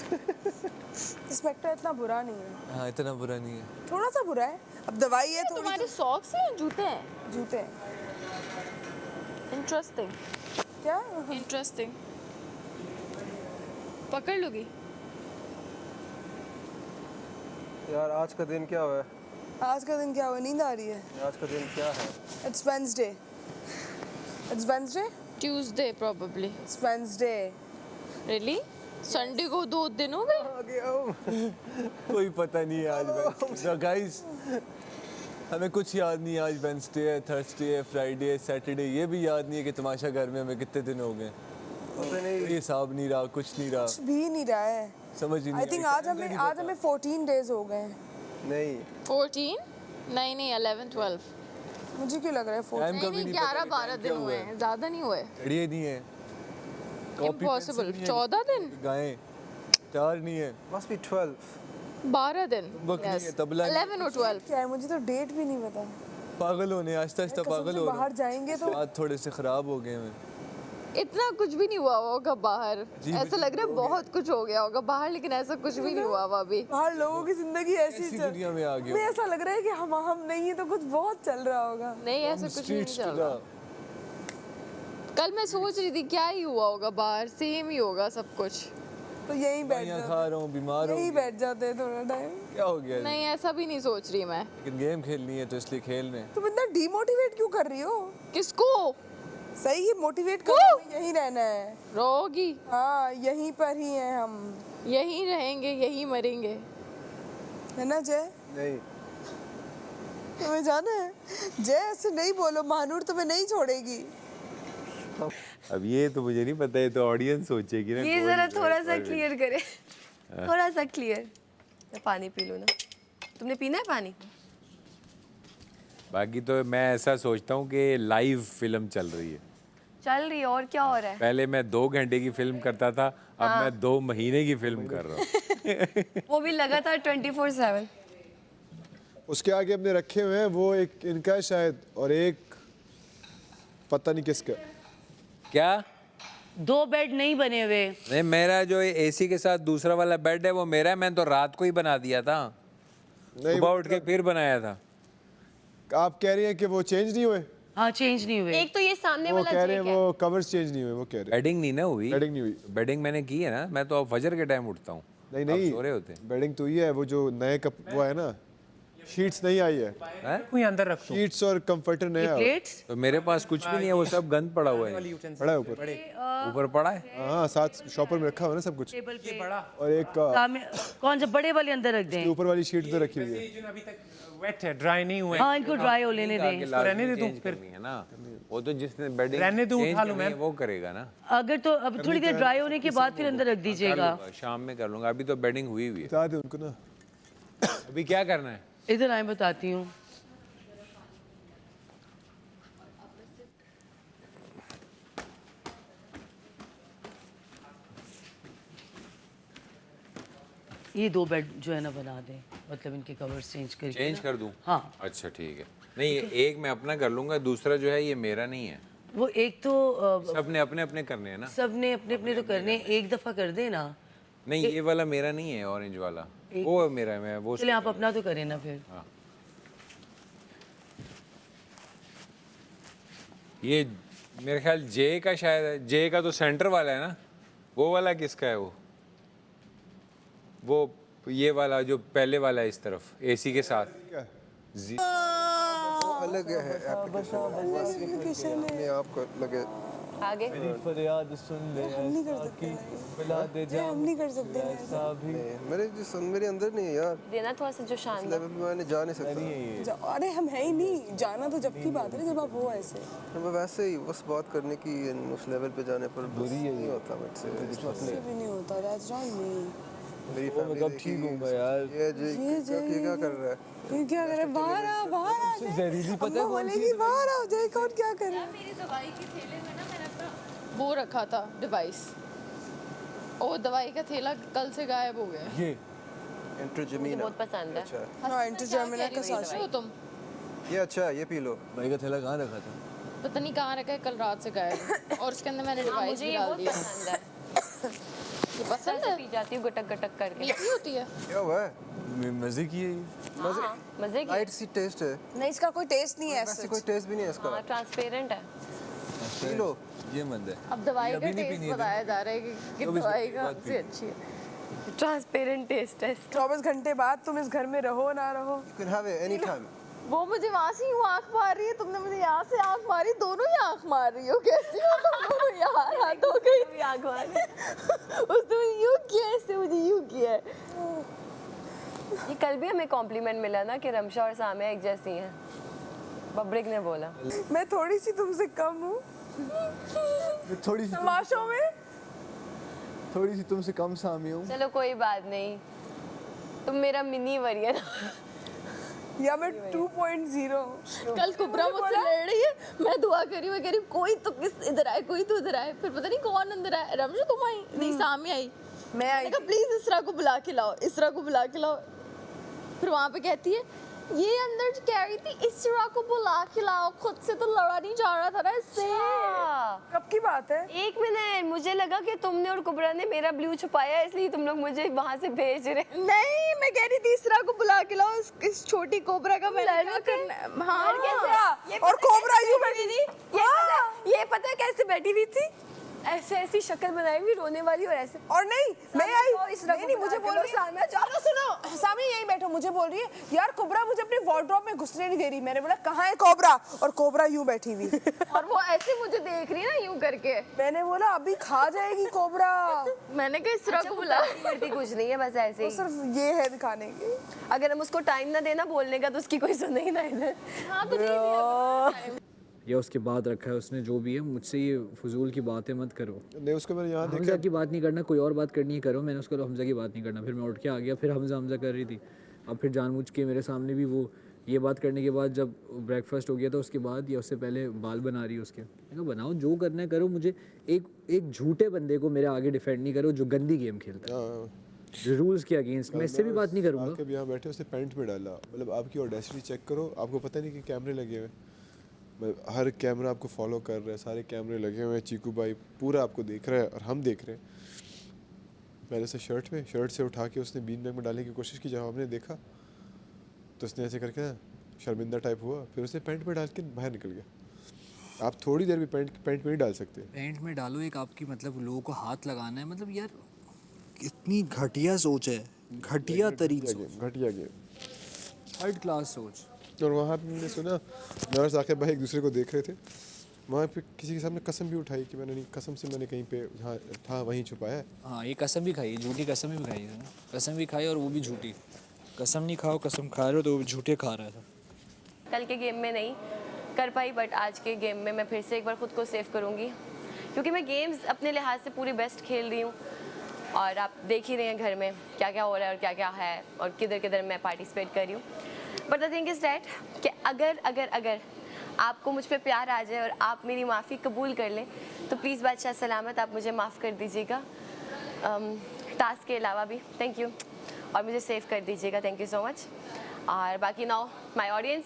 स्पेक्टर इतना बुरा नहीं है, हाँ इतना बुरा नहीं है। थोड़ा सा बुरा है। अब दवाई है थोड़ी। तुम्हारे सॉक्स हैं जूते हैं? जूते हैं। इंटरेस्टिंग क्या? इंटरेस्टिंग। पकड़ लूंगी। यार आज का दिन क्या हुआ है? आज का दिन क्या हुआ? नींद आ रही है। आज का दिन क्या है? It's Wednesday. It's Wednesday. Tuesday probably. It's Wednesday. Really? Sunday को 2 दिन हो गए? कोई पता नहीं है आज गाइस, हमें कुछ याद नहीं है आज वेंसडे है, थर्सडे है, फ्राइडे है, सैटरडे, ये भी याद नहीं है कि तमाशा घर में हमें कितने दिन हो गए। पता नहीं, ये हिसाब नहीं रहा, कुछ नहीं रहा, कुछ भी नहीं रहा है। समझ ही नहीं आई थिंक आज हमें 14 डेज हो गए हैं। नहीं 14? नहीं 11 12। मुझे क्यों लग रहा है 14? टाइम का भी नहीं नहीं 11 12 दिन हुए हैं, ज़्यादा नहीं हुए। घड़िए नहीं है, इम्पॉसिबल। 14 दिन? गायें 4 नहीं है, मस्ट बी 12। 12 दिन। वक्त नहीं है, तबला 11 और 12। क्या है? मुझे तो डेट भी नहीं पता। पागल होने आहिस्ता आहिस्ता कसम पागल से हो बाहर जाएंगे तो हाथ थोड़े से खराब हो गए हैं। इतना कुछ भी नहीं हुआ होगा बाहर, ऐसा लग रहा है बहुत कुछ हो गया होगा बाहर, लेकिन ऐसा कुछ भी नहीं हुआ हुआ अभी। बाहर लोगों की जिंदगी ऐसी दुनिया में आ गए हमें ऐसा लग रहा है कि हम नहीं है तो कुछ बहुत चल रहा होगा। नहीं ऐसा कुछ नहीं चल रहा। कल मैं सोच रही थी क्या ही हुआ होगा बाहर, सेम ही होगा सब कुछ। तो यहीं बैठ जाते, खा रहा हूँ, बीमार हो यहीं बैठ जाते हैं थोड़ा टाइम। क्या हो गया? नहीं ऐसा भी नहीं सोच रही मैं। लेकिन गेम खेलनी है तो इसलिए खेल रहे हैं। तुम इतना डीमोटिवेट क्यों कर रही हो? किसको? सही है, मोटिवेट करो, यहीं रहना है। रहोगी? हाँ यहीं पर ही हैं हम, यहीं रहेंगे, यहीं मरेंगे, है ना जय? नहीं तुम्हें जाना है? जय ऐसे नहीं बोलो, महानूर तुम्हें नहीं छोड़ेगी। अब ये तो मुझे नहीं पता, ये तो ऑडियंस सोचेगी ना। ये जरा थोड़ा सा क्लियर करे, थोड़ा सा क्लियर। मैं पानी पी लूँ ना? तुमने पीना है पानी? बाकी तो मैं ऐसा सोचता हूँ कि लाइव फिल्म चल रही है। चल रही है और क्या हो रहा है? पहले मैं 2 घंटे की फिल्म करता था, अब मैं 2 महीने की फिल्म कर रहा हूँ। वो भी लगातार 24/7। उसके आगे अपने रखे हुए हैं, वो एक इनका है शायद, और एक पता नहीं किसका। क्या? 2 बेड नहीं बने हुए। नहीं, मेरा जो एसी के साथ दूसरा वाला बेड है वो मेरा है, मैंने तो रात को ही बना दिया था, सुबह उठ के फिर बनाया था। आप कह रही हैं कि वो चेंज नहीं हुए? हाँ चेंज नहीं हुए। एक तो ये सामने वो वाला कह रहे हैं जेक है। वो कवर्स चेंज नहीं हुए, वो कह रहे हैं। बेडिंग नहीं ना हुई। बेडिंग नहीं हुई। बेडिंग मैंने की है ना, मैं तो अब फजर के टाइम उठता हूँ। नहीं आप सो रहे होते हैं। बेडिंग तो ये है, वो जो नए कप वो है ना, शीट्स नहीं आई है, कोई अंदर रख दो। शीट्स और कंफर्टर नया है। प्लेट्स तो मेरे पास कुछ भी नहीं है, वो सब गंद पड़ा हुआ है। पड़ा है ऊपर। ऊपर पड़ा है। हाँ साथ शॉपर में रखा हुआ है ना सब कुछ। टेबल पे और एक सामने कौन सा बड़े वाले अंदर रख दें? ऊपर वाली शीट तो रखी हुई है। अभी तक वेट है, ड्राई नहीं हुए। हाँ इनको ड्राई हो लेने दें। रहने दे तू चेंज फिर। करनी है ना, वो तो जिसने बेडिंग रहने दो, चेंज उठा लूं करनी है, मैं। वो करेगा ना। अगर तो अब थोड़ी देर ड्राई होने के बाद फिर अंदर रख दीजिएगा। कर लूंगा, शाम में कर लूंगा, अभी तो बेडिंग हुई हुई है। बता दे उनको ना। अभी क्या करना है? इधर आए बताती हूँ। ये 2 बेड जो है ना बना दें, मतलब इनके कवर्स चेंज करके। चेंज कर दूं? हाँ। अच्छा ठीक है। नहीं, एक मैं अपना कर लूंगा, दूसरा जो है ये मेरा नहीं है। वो एक तो सबने अपने अपने करने हैं ना। सबने अपने अपने तो करने, एक दफा कर दे ना। नहीं, ये वाला मेरा नहीं है, ऑरेंज वाला वो मेरा है, मैं वो चलिए आप अपना तो करें ना फिर। हाँ। ये मेरे ख्याल जे का शायद है, जे का तो सेंटर वाला है ना। वो वाला किसका है? वो ये वाला जो पहले वाला है इस तरफ एसी के साथ। अलग है एप्लीकेशन अपने आप को लगे। आगे फरियाद सुन ले, हम नहीं कर सकते, पिला दे हम नहीं कर सकते। मेरे जो मेरे अंदर नहीं है यार, देना थोड़ा सा जो शान लेवल पे मैंने जा नहीं सकता। अरे हम है ही नहीं, जाना तो जब की बात है ना, जब आप हो ऐसे। मैं वैसे ही बस बात करने की उस लेवल पे जाने पर बुरी है, नहीं होता मुझसे। मुझसे भी नहीं होता, दैट्स नॉट मी। मेरी फैमिली कब ठीक होगा यार? ये क्या कर रहा है? ये क्या कर रहा है? बाहर आ, बाहर आ। जहरीली पता है कौन सी? बोलेगी बाहर आओ, जय कौन क्या कर रहा है? मेरी दवाई के थैले में ना मैंने अपना वो रखा था डिवाइस, और दवाई का थैला कल से गायब हो गया। ये इंट्रोजमीना बहुत पसंद है। अच्छा हाँ इंटरजर्मिनल का सोच रहे हो तुम? ये अच्छा है, ये पी लो। भाई का थैला कहाँ रखा था? पता नहीं कहाँ रखा है, कल रात से गायब है। और उसके अंदर मैंने डिवाइस मुझे भी ये डाल बहुत दिया। पसंद है। ये पसंद ऐसे है? पी जाती हूँ गटक गटक करके। मीठी होती है? क्या हुआ है? मज़े की है ये। हाँ, मजे की। लाइट सी टेस्ट है, नहीं इसका कोई टेस्ट नहीं है वैसे ऐसे। कोई टेस्ट भी नहीं है इसका। हाँ, ट्रांसपेरेंट है। P low. ये मंद है। अब दवाई ये का अभी नहीं टेस्ट पीनी है बताया जा रहा है कि 24 दवाई घंटे का बाद सबसे अच्छी है। ट्रांसपेरेंट टेस्ट है इसका। 24 घंटे बाद तुम इस घर में रहो ना रहो। You can have it anytime. वो मुझे वहाँ से यूँ आँख मार रही है, तुमने मुझे यहाँ से आँख मारी, दोनों ही आँख मार रही हो, कैसी हो तुम दोनों यार? हाथ हो गई। भी आग वाले। उसने मुझे यूँ किया, इससे मुझे यूँ किया है। ये कल भी हमें कॉम्प्लीमेंट मिला ना कि रमशा और सामिया एक जैसी हैं। बब्रिक ने बोला। मैं थोड़ी सी तुमसे कम हूँ थोड़ी सी तमाशों में। थोड़ी सी तुमसे कम सामी हूँ। चलो कोई बात नहीं, तुम मेरा मिनी वर्जन। या मैं 2.0 हूँ। कल कुबरा मुझसे लड़ रही है, मैं दुआ करी, मैं कह रही कोई तो किस इधर आए, कोई तो इधर आए, फिर पता नहीं कौन अंदर आया, रमशा तुम आई नहीं, सामी आई। मैं आई मैंने कहा प्लीज इसरा को बुला के लाओ, इसरा को बुला के लाओ। फिर वहाँ पे कहती है ये अंदर कह रही थी इसरा को बुला के लाओ, खुद से तो लड़ा नहीं जा रहा था ना इससे। कब की बात है? एक मिनट, मुझे लगा कि तुमने और कुबरा ने मेरा ब्लू छुपाया इसलिए तुम लोग मुझे वहाँ से भेज रहे। नहीं, मैं कह रही थी इसरा को बुला के लाओ, इस छोटी कोबरा का मैंने क्या करना है। हाँ, और कोबरा यूं बैठी थी। ये पता है कैसे बैठी हुई थी? ऐसे ऐसी शक्ल बनाई हुई रोने वाली और ऐसे। और नहीं मैं आई नहीं, नहीं मुझे बोल रही है चलो सुनो सामी यही बैठो, मुझे बोल रही है यार कोबरा मुझे अपने वार्डरोब में घुसने नहीं दे रही। मैंने बोला कहाँ है कोबरा, और कोबरा यूं बैठी हुई। और वो ऐसे मुझे देख रही है ना यूं करके। मैंने बोला अभी खा जाएगी कोबरा। मैंने कहा इसरा को बुला। करती कुछ नहीं है, बस ऐसे वो ही। सिर्फ ये है दिखाने की। अगर हम उसको टाइम ना देना बोलने का तो उसकी कोई सुने ही ना इधर। हाँ तो नहीं दिया। या उसके बाद रखा है उसने जो भी है, मुझसे ये फजूल की बातें मत करो। नहीं उसको मैंने यहाँ हमजा की बात नहीं करना, कोई और बात करनी है करो। मैंने उसको हमजा की बात नहीं करना, फिर मैं उठ के आ गया, फिर हमजा कर रही थी। अब फिर जानबूझ के मेरे सामने भी वो ये बात करने के बाद जब ब्रेकफास्ट हो गया था उसके बाद या उससे पहले बाल बना रही है उसके। मैंने कहा बनाओ जो करना है करो, मुझे एक झूठे बंदे को मेरे आगे डिफेंड नहीं करो जो गंदी गेम खेलता है रूल्स के अगेंस्ट। मैं इससे भी बात नहीं करूँगा। आके यहाँ बैठे उसने पैंट में डाला, मतलब आपकी ऑडेसिटी चेक करो। आपको पता नहीं कि कैमरे लगे हुए, हर कैमरा आपको फॉलो कर रहा है, सारे कैमरे लगे हुए हैं। चीकू भाई पूरा आपको देख रहा है और हम देख रहे हैं। पहले से शर्ट से उठा के उसने बीन बैग में डालने की कोशिश की, जब हमने देखा तो उसने ऐसे करके शर्मिंदा टाइप हुआ, फिर उसने पैंट में डाल के बाहर निकल गया। आप थोड़ी देर भी पैंट में नहीं डाल सकते। पैंट में डालो, एक आपकी मतलब लोगों को हाथ लगाना है, मतलब यार कितनी घटिया सोच है, घटिया तरीका, घटिया गेम, थर्ड क्लास सोच। और वहाँ पे मैंने सुना मैं और साकिब भाई एक दूसरे को देख रहे थे, वहाँ पे किसी के सामने कसम भी उठाई कि मैंने नहीं, कसम से मैंने कहीं पे जहाँ था वहीं छुपाया है। हाँ ये कसम भी खाई, झूठी कसम भी खाई है ना, कसम भी खाई और वो भी झूठी। कसम नहीं खाओ, कसम खा रहे हो तो वो झूठे खा रहा था। कल के गेम में नहीं कर पाई, बट आज के गेम में मैं फिर से एक बार खुद को सेव करूँगी, क्योंकि मैं गेम्स अपने लिहाज से पूरी बेस्ट खेल रही हूँ। और आप देख ही रहे हैं घर में क्या क्या हो रहा है और क्या क्या है और किधर किधर मैं पार्टिसिपेट कर रही हूँ। But the thing is that कि अगर आपको मुझ पे प्यार आ जाए और आप मेरी माफ़ी कबूल कर लें तो प्लीज़ बादशाह सलामत आप मुझे माफ़ कर दीजिएगा, टास्क के अलावा भी। थैंक यू, और मुझे सेव कर दीजिएगा। Thank you so much. और बाकी नाउ माय ऑडियंस,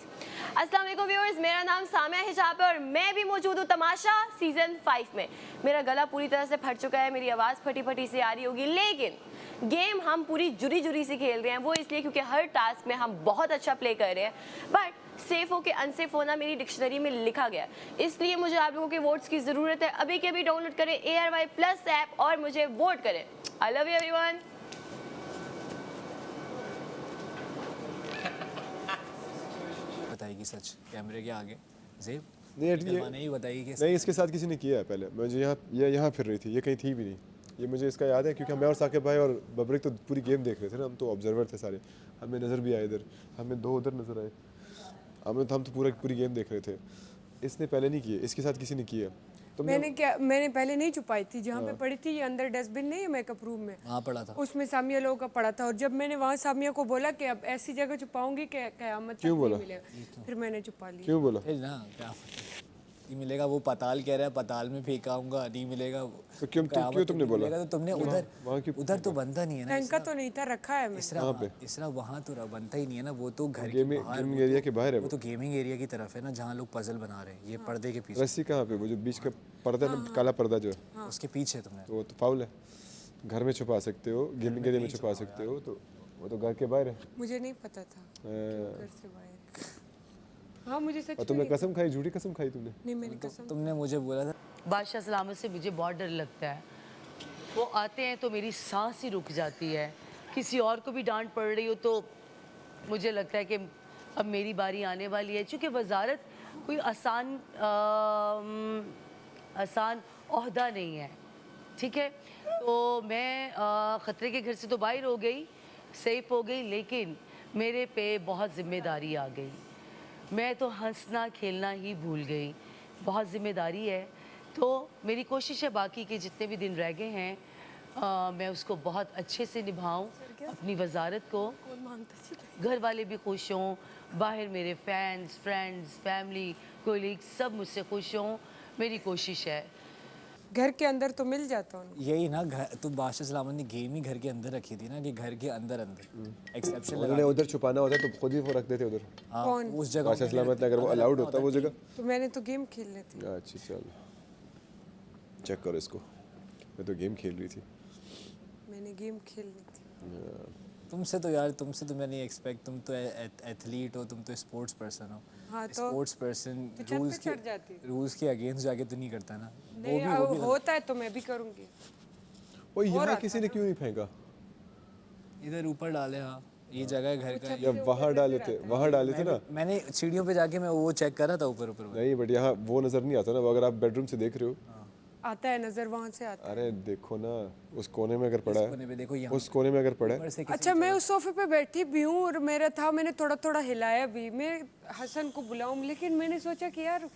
अस्सलाम वालेकुम व्यूअर्स, मेरा नाम सामिया हिजाब है और मैं भी मौजूद हूँ तमाशा सीज़न 5 में। मेरा गला पूरी तरह से फट चुका है, मेरी आवाज़ फटी फटी सी आ रही होगी, लेकिन गेम हम पूरी जुरी से खेल रहे हैं। वो इसलिए क्योंकि हर टास्क में हम बहुत अच्छा प्ले कर रहे हैं, बट सेफ हो के अनसेफ होना मेरी डिक्शनरी में लिखा गया, इसलिए मुझे आप लोगों के वोट्स की ज़रूरत है। अभी के अभी डाउनलोड करें ARY+ ऐप और मुझे वोट करें। I love you everyone. बताएगी सच कैमरे के आगे ज़ेब नहीं बताएगी कि नहीं, इसके साथ किसी ने किया है पहले। मुझे यहाँ फिर रही थी, ये कहीं थी भी नहीं। ये मुझे इसका याद है क्योंकि मैं और साकिब भाई और बबरिक तो पूरी गेम देख रहे थे ना, हम तो ऑब्जर्वर थे सारे। हमें नज़र भी आए इधर, हमें 2 उधर नज़र आए, हम तो पूरी गेम देख रहे थे। इसने पहले नहीं किए, इसके साथ किसी ने किया। मैंने पहले नहीं छुपाई थी, जहाँ पे पड़ी थी ये अंदर डस्टबिन नहीं है मेकअप रूम में, वहाँ पड़ा था, उसमें सामिया लोगों का पड़ा था। और जब मैंने वहाँ सामिया को बोला कि अब ऐसी जगह छुपाऊंगी कि क़यामत तक नहीं मिलेगा, फिर मैंने छुपा लिया। क्यों बोला? ना क्या नहीं मिलेगा, वो पताल कह रहा है, पताल में फेंकाऊंगा, नहीं मिलेगा। तो क्यों तुमने बोला? तो तुमने उधर तो बनता नहीं है ना, इनका तो नहीं था, रखा है मैं। इसरा वहाँ तो बनता ही नहीं है ना, वो तो घर के गेमिंग एरिया के बाहर है, वो तो गेमिंग एरिया की तरफ है ना, जहाँ लोग पजल बना रहे हैं। ये पर्दे के पीछे रस्सी कहाँ पे, वो जो बीच का पर्दा ना, काला पर्दा जो है उसके पीछे तुमने, वो तो फाउल है। घर में छुपा सकते हो, गेमिंग एरिया में छुपा सकते हो, तो वो तो घर के बाहर है। मुझे नहीं पता था घर से बाहर। हाँ मुझे सच और तुमने कसम खाई, झूठी कसम खाई तुमने? नहीं मेरी कसम। तुमने मुझे बोला था बादशाह सलामत से मुझे बहुत डर लगता है। वो आते हैं तो मेरी सांस ही रुक जाती है। किसी और को भी डांट पड़ रही हो तो मुझे लगता है कि अब मेरी बारी आने वाली है, क्योंकि वजारत कोई आसान ओहदा नहीं है, ठीक है। तो मैं ख़तरे के घर से तो बाहर हो गई, सेफ हो गई, लेकिन मेरे पे बहुत ज़िम्मेदारी आ गई। मैं तो हंसना खेलना ही भूल गई। बहुत ज़िम्मेदारी है, तो मेरी कोशिश है बाकी के जितने भी दिन रह गए हैं मैं उसको बहुत अच्छे से निभाऊं, अपनी वजारत को। घर वाले भी खुश हों, बाहर मेरे फैंस, फ्रेंड्स, फैमिली, कोलीग सब मुझसे खुश हों, मेरी कोशिश है। घर के अंदर तो मिल जाता हूँ। यही ना, घर तो बादशाह सलामत ने गेम ही घर के अंदर रखी थी ना, कि घर के अंदर एक्सेप्शन उन्होंने उधर छुपाना होता तो खुद ही वो रख देते उधर। कौन? उस जगह बादशाह सलामत ने अगर वो अलाउड होता वो जगह। तो मैंने तो गेम खेल रही थी। अच्छा चल, चेक करो इसको, मैं तो गेम खेल रही थी। मैंने गेम खेल रही थी। तुमसे तो यार, तुमसे तो मैं नहीं एक्सपेक्ट, तुम तो एथलीट हो, तुम तो स्पोर्ट्स पर्सन हो। हाँ, तो स्पोर्ट्स पर्सन तो छत पे चढ़ जाती है। रूल्स के अगेंस्ट जाके तो नहीं करता ना। नहीं होता है तो मैं भी करूँगी। वो यहाँ किसी ने क्यों नहीं फेंका? इधर ऊपर डाले, हाँ ये जगह घर का है। या वहाँ डाले थे, वहाँ डाले थे ना। मैंने सीढ़ियों पे जाके मैं वो चेक कर रहा था ऊपर ऊपर। नहीं बट यहाँ वो नज़र नहीं आता ना, वो अगर आप बेडरूम से देख रहे हो आता है नजर, वहाँ से आता है। अरे देखो ना, उस कोने में अगर पड़ा कोने पे देखो, है, यहाँ उस कोने में अगर पड़ा है। अच्छा मैं उस सोफे पे बैठी भी हूँ और मेरा था, मैंने थोड़ा थोड़ा हिलाया भी। मैं हसन को बुलाऊं, लेकिन मैंने सोचा कि यार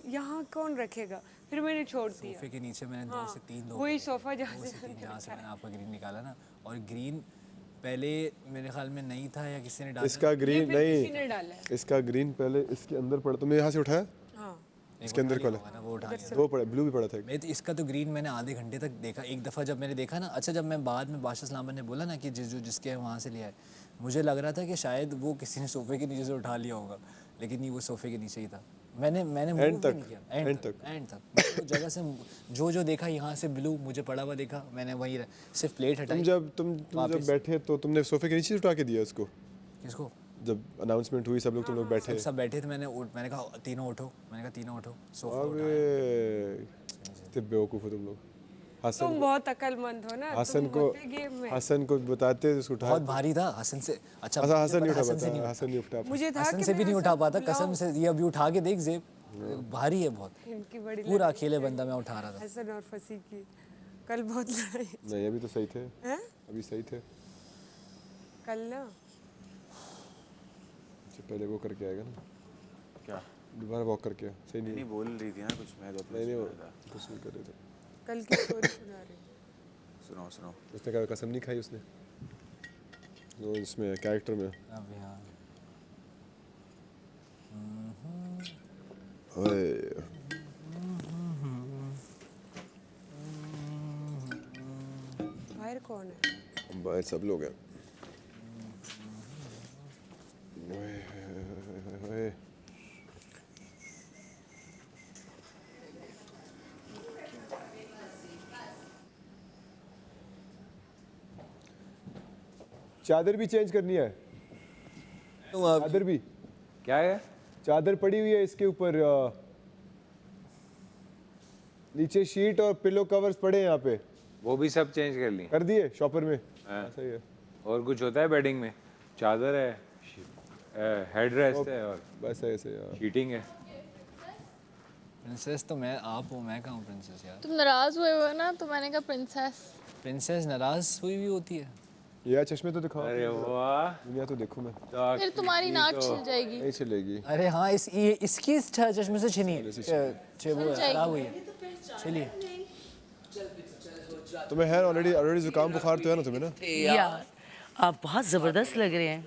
यहाँ कौन रखेगा, फिर मैंने छोड़ दिया। सोफे के नीचे मैंने 2 से 3 वही सोफा जहाँ से जहाँ से मैंने आपका ग्रीन निकाला ना। और ग्रीन पहले मेरे ख्याल में नहीं था या किसी ने डाला। इसका ग्रीन किसी ने डाला है। नहीं, इसका ग्रीन पहले इसके अंदर पड़ा। तुमने यहाँ से उठाया? हाँ इसके अंदर कॉल ना, वो उठा लिया। वो पड़ा, ब्लू भी पड़ा था। मैं तो इसका तो ग्रीन मैंने आधे घंटे तक देखा। एक दफ़ा जब मैंने देखा ना, अच्छा जब मैं बाद में बादशाह सलामत ने बोला ना कि जिसके वहाँ से लिया है, मुझे लग रहा था कि शायद वो किसी ने सोफे के नीचे से उठा लिया होगा, लेकिन नहीं, वो सोफे के नीचे ही था। मैंने एंड तक एंड तक वो जगह से जो देखा, यहाँ से ब्लू मुझे पड़ा हुआ देखा, मैंने वहीं सिर्फ प्लेट हटाई। तुम जब बैठे तो तुमने सोफे के नीचे उठा के दिया इसको? किसको? जब अनाउंसमेंट हुई सब लोग, तुम लोग बैठे? सब बैठे थे, मैंने कहा तीनों उठो, मैंने कहा तीनों उठो, सोफा अबे इतने बेवकूफ़ हो तुम लोग। हसन तुम बहुत अकलमंद हो ना। हसन को बताते उसको उठा। बहुत भारी था हसन से। अच्छा हसन नहीं उठा पाता, हसन नहीं उठा। मुझे था हसन से भी नहीं उठा पाता कसम से। ये अभी उठा के देख जेब, भारी है बहुत। इनकी बड़ी पूरा अकेले बंदा मैं उठा रहा था। हसन और फसी की कल बहुत लड़ाई। नहीं अभी तो सही थे, अभी सही थे। कल ना पहले वो करके आएगा ना। क्या दोबारा वॉक करके आ, सही नहीं बोल रही थी ना कुछ, मैं तो नहीं कुछ नहीं कर रहे थे। कल की स्टोरी सुना रही। सुनाओ। उसने कहा कसम नहीं खाई उसने, वो इसमें कैरेक्टर में। अभी हाँ ओए बाहर कौन है? बाहर सब लोग हैं। ओए चादर भी चेंज करनी है। चादर भी क्या है? चादर पड़ी हुई है इसके ऊपर, नीचे शीट और पिलो कवर्स पड़े हैं यहाँ पे। वो भी सब चेंज कर लिए? कर दिए शॉपर में। हाँ। सही है। और कुछ होता है बेडिंग में? चादर है, हेड रेस्ट है और बस ऐसे यार। शीटिंग है। प्रिंसेस तो मैं, आप हो, मैं कहाँ हूँ प्रिंसेस यार। तुम नाराज हुए हो ना, तो मैंने कहा प्रिंसेस। प्रिंसेस नाराज हुई भी होती है? यार चश्मे तो दिखाओ। अरे वाह, दुनिया तो देखूं मैं। फिर तुम्हारी नाक छिल जाएगी। नहीं चलेगी। अरे हाँ, इसकी चश्मे से छिनी है, वो खराब हुई है। चलिए तुम्हें है ऑलरेडी जुकाम बुखार तो है ना तुम्हें ना? यार आप बहुत ज़बरदस्त लग रहे हैं।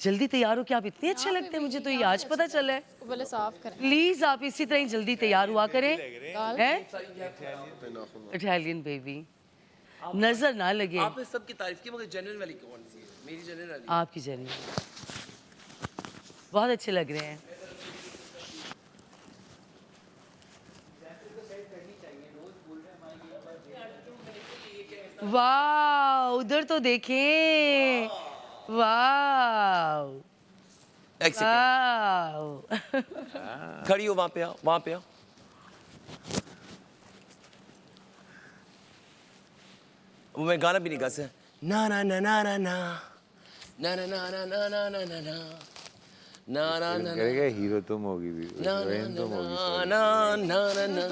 जल्दी तैयार हो? क्या आप इतने अच्छे लगते हैं, मुझे तो ये आज पता चला है। पहले साफ करें। प्लीज आप इसी तरह ही जल्दी तैयार हुआ करें। हैं? इटालियन बेबी, नजर ना लगे। आपने सबकी तारीफ की, मगर जनरल वाली कौन सी है? मेरी जनरल वाली। आपकी जनरल बहुत अच्छे लग रहे हैं। वाह, उधर तो देखें। वाह एक सेकंड, वाह। खड़ी हो, वहां पे आओ, वहां पे आओ। वो मैं गाना भी नहीं गा सकता। ना ना ना ना ना ना ना ना ना ना ना ना ना ना ना ना ना ना करेगा हीरो तुम होगी भी ना हीरोइन तुम होगी sorry। ना ना ना ना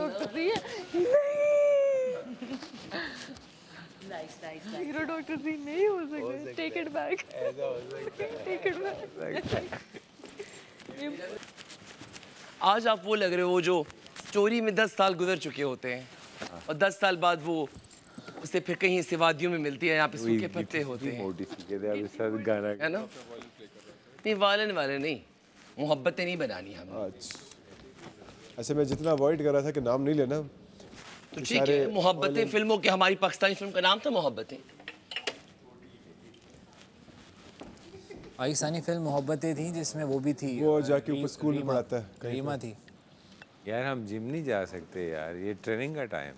हीरो डॉक्टर जी नहीं हो सकते। Take it back, take it back. आज आप वो लग रहे हो जो स्टोरी में 10 साल गुजर चुके होते हैं और 10 साल बाद वो उसे फिर कहीं से वादियों में मिलती है, यहाँ पे सूखे पत्ते होते हैं, मोटी सी कहते हैं अभी सर गाना है ना? नहीं वाले नहीं, मोहब्बतें नहीं बनानी हमें। अच्छा, ऐसे मैं जितना अवॉइड कर रहा था कि नाम नहीं लेना, तो ठीक है, मोहब्बतें फिल्मों के, हमारी पाकिस्तानी फिल्म का नाम था मोहब्बतें। पाकिस्तानी फिल्म मोहब्बतें थी जिसमें वो भी थी, वो जाके ऊपर स्कूल में पढ़ाता है कहीं रीमा थी। यार हम जिम नहीं जा सकते यार, ये ट्रेनिंग का टाइम।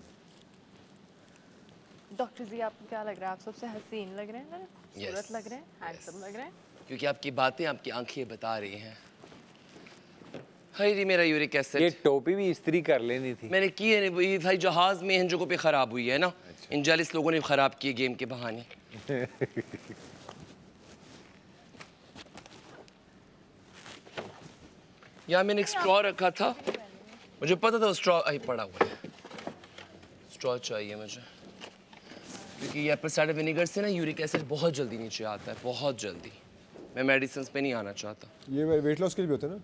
डॉक्टर जी आपको क्या लग रहा है? आप सबसे हसीन लग रहे हैं ना, खूबसूरत लग रहे हैं, हैंडसम लग रहे हैं। क्योंकि आपकी बातें, आपकी आंखें बता रही हैं। हाय मेरा यूरिक एसिड। ये टोपी भी इस्त्री कर लेनी थी। मैंने की है, ये भाई जहाज में इन जगहों पे खराब हुई है ना। इन जालिस लोगों ने खराब किए गेम के बहाने। यहाँ मैंने एक स्ट्रॉ रखा था, मुझे पता था स्ट्रॉ आई पड़ा हुआ है। स्ट्रॉ चाहिए मुझे, क्योंकि ये एप्पल साइडर विनेगर से ना यूरिक एसिड बहुत जल्दी नीचे आता है, बहुत जल्दी। मैं मेडिसिन पे नहीं आना चाहता। ये वेट लॉस के लिए भी होता है ना?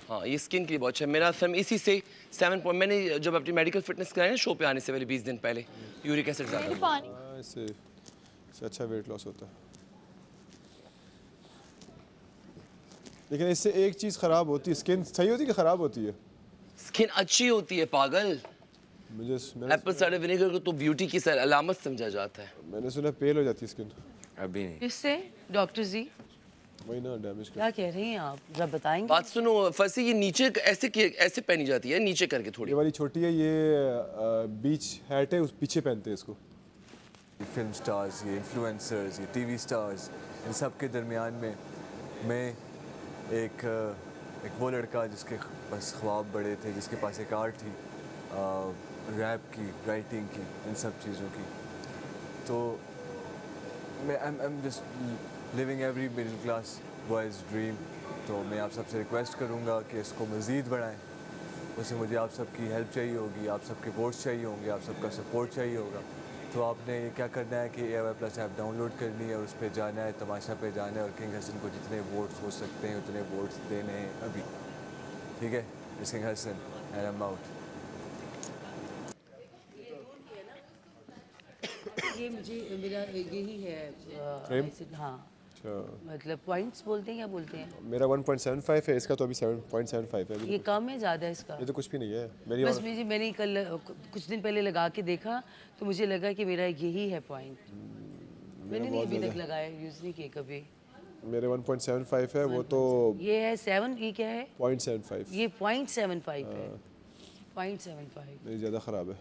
हाँ, ये स्किन के लिए बहुत अच्छा है। मेरा सर इसी से 7 पॉइंट, मैंने जब अपनी मेडिकल फिटनेस कराई ना शो पे आने से पहले 20 दिन पहले, यूरिक एसिड ज़्यादा था। इससे अच्छा वेट लॉस होता है। लेकिन इससे एक चीज़ ख़राब होती है, स्किन सही होती है कि ख़राब होती है? स्किन अच्छी होती है पागल। एप्पल साइडर विनेगर को तो ब्यूटी की अलामत समझा जाता है। मैंने सुना पेल हो जाती है स्किन। अभी नहीं। किससे डॉक्टर जी? वही ना डैमेज क्या कह रही हैं आप, जरा बताएंगे? बात सुनो, फंसी ये नीचे ऐसे पहनी जाती है, नीचे करके थोड़ी। ये वाली छोटी है, ये बीच हैट है, उस पीछे पहनते हैं इसको। फिल्म स्टार्स, ये इन्फ्लुएंसर्स, ये टीवी स्टार्स, इन सब के दरमियान में मैं एक वो लड़का जिसके बस ख्वाब बड़े थे, जिसके पास एक आर्ट थी, रैप की, राइटिंग की, इन सब चीज़ों की। तो मैं I am just living every middle class boys dream. तो मैं आप सबसे रिक्वेस्ट करूँगा कि इसको मज़ीद बढ़ाएं। उससे मुझे आप सबकी हेल्प चाहिए होगी, आप सबके वोट्स चाहिए होंगे, आप सबका सपोर्ट चाहिए होगा। तो आपने ये क्या करना है कि AY+ ऐप डाउनलोड करनी है और उस पर जाना है, तमाशा पे जाना है और किंग हसन को जितने वोट्स हो सकते हैं उतने वोट्स देने हैं अभी। ठीक है, it's king Hasan and I am out. ये मुझे मेरा यही है हाँ, मतलब पॉइंट्स बोलते हैं, क्या बोलते हैं? मेरा 1.75 है, इसका तो अभी 7.75 है। ये कम है, ज़्यादा है इसका? ये तो कुछ भी नहीं है बस मैंने कल कुछ दिन पहले लगा के देखा तो मुझे लगा कि मेरा यही है पॉइंट। मैंने नहीं अभी तक लगाया, यूज़ नहीं किया कभी। मेरे 1.75 है, वो तो ये है 7, ये क्या है? 0.75। ये 0.75 है, 0.75। नहीं, ज़्यादा ख़राब है।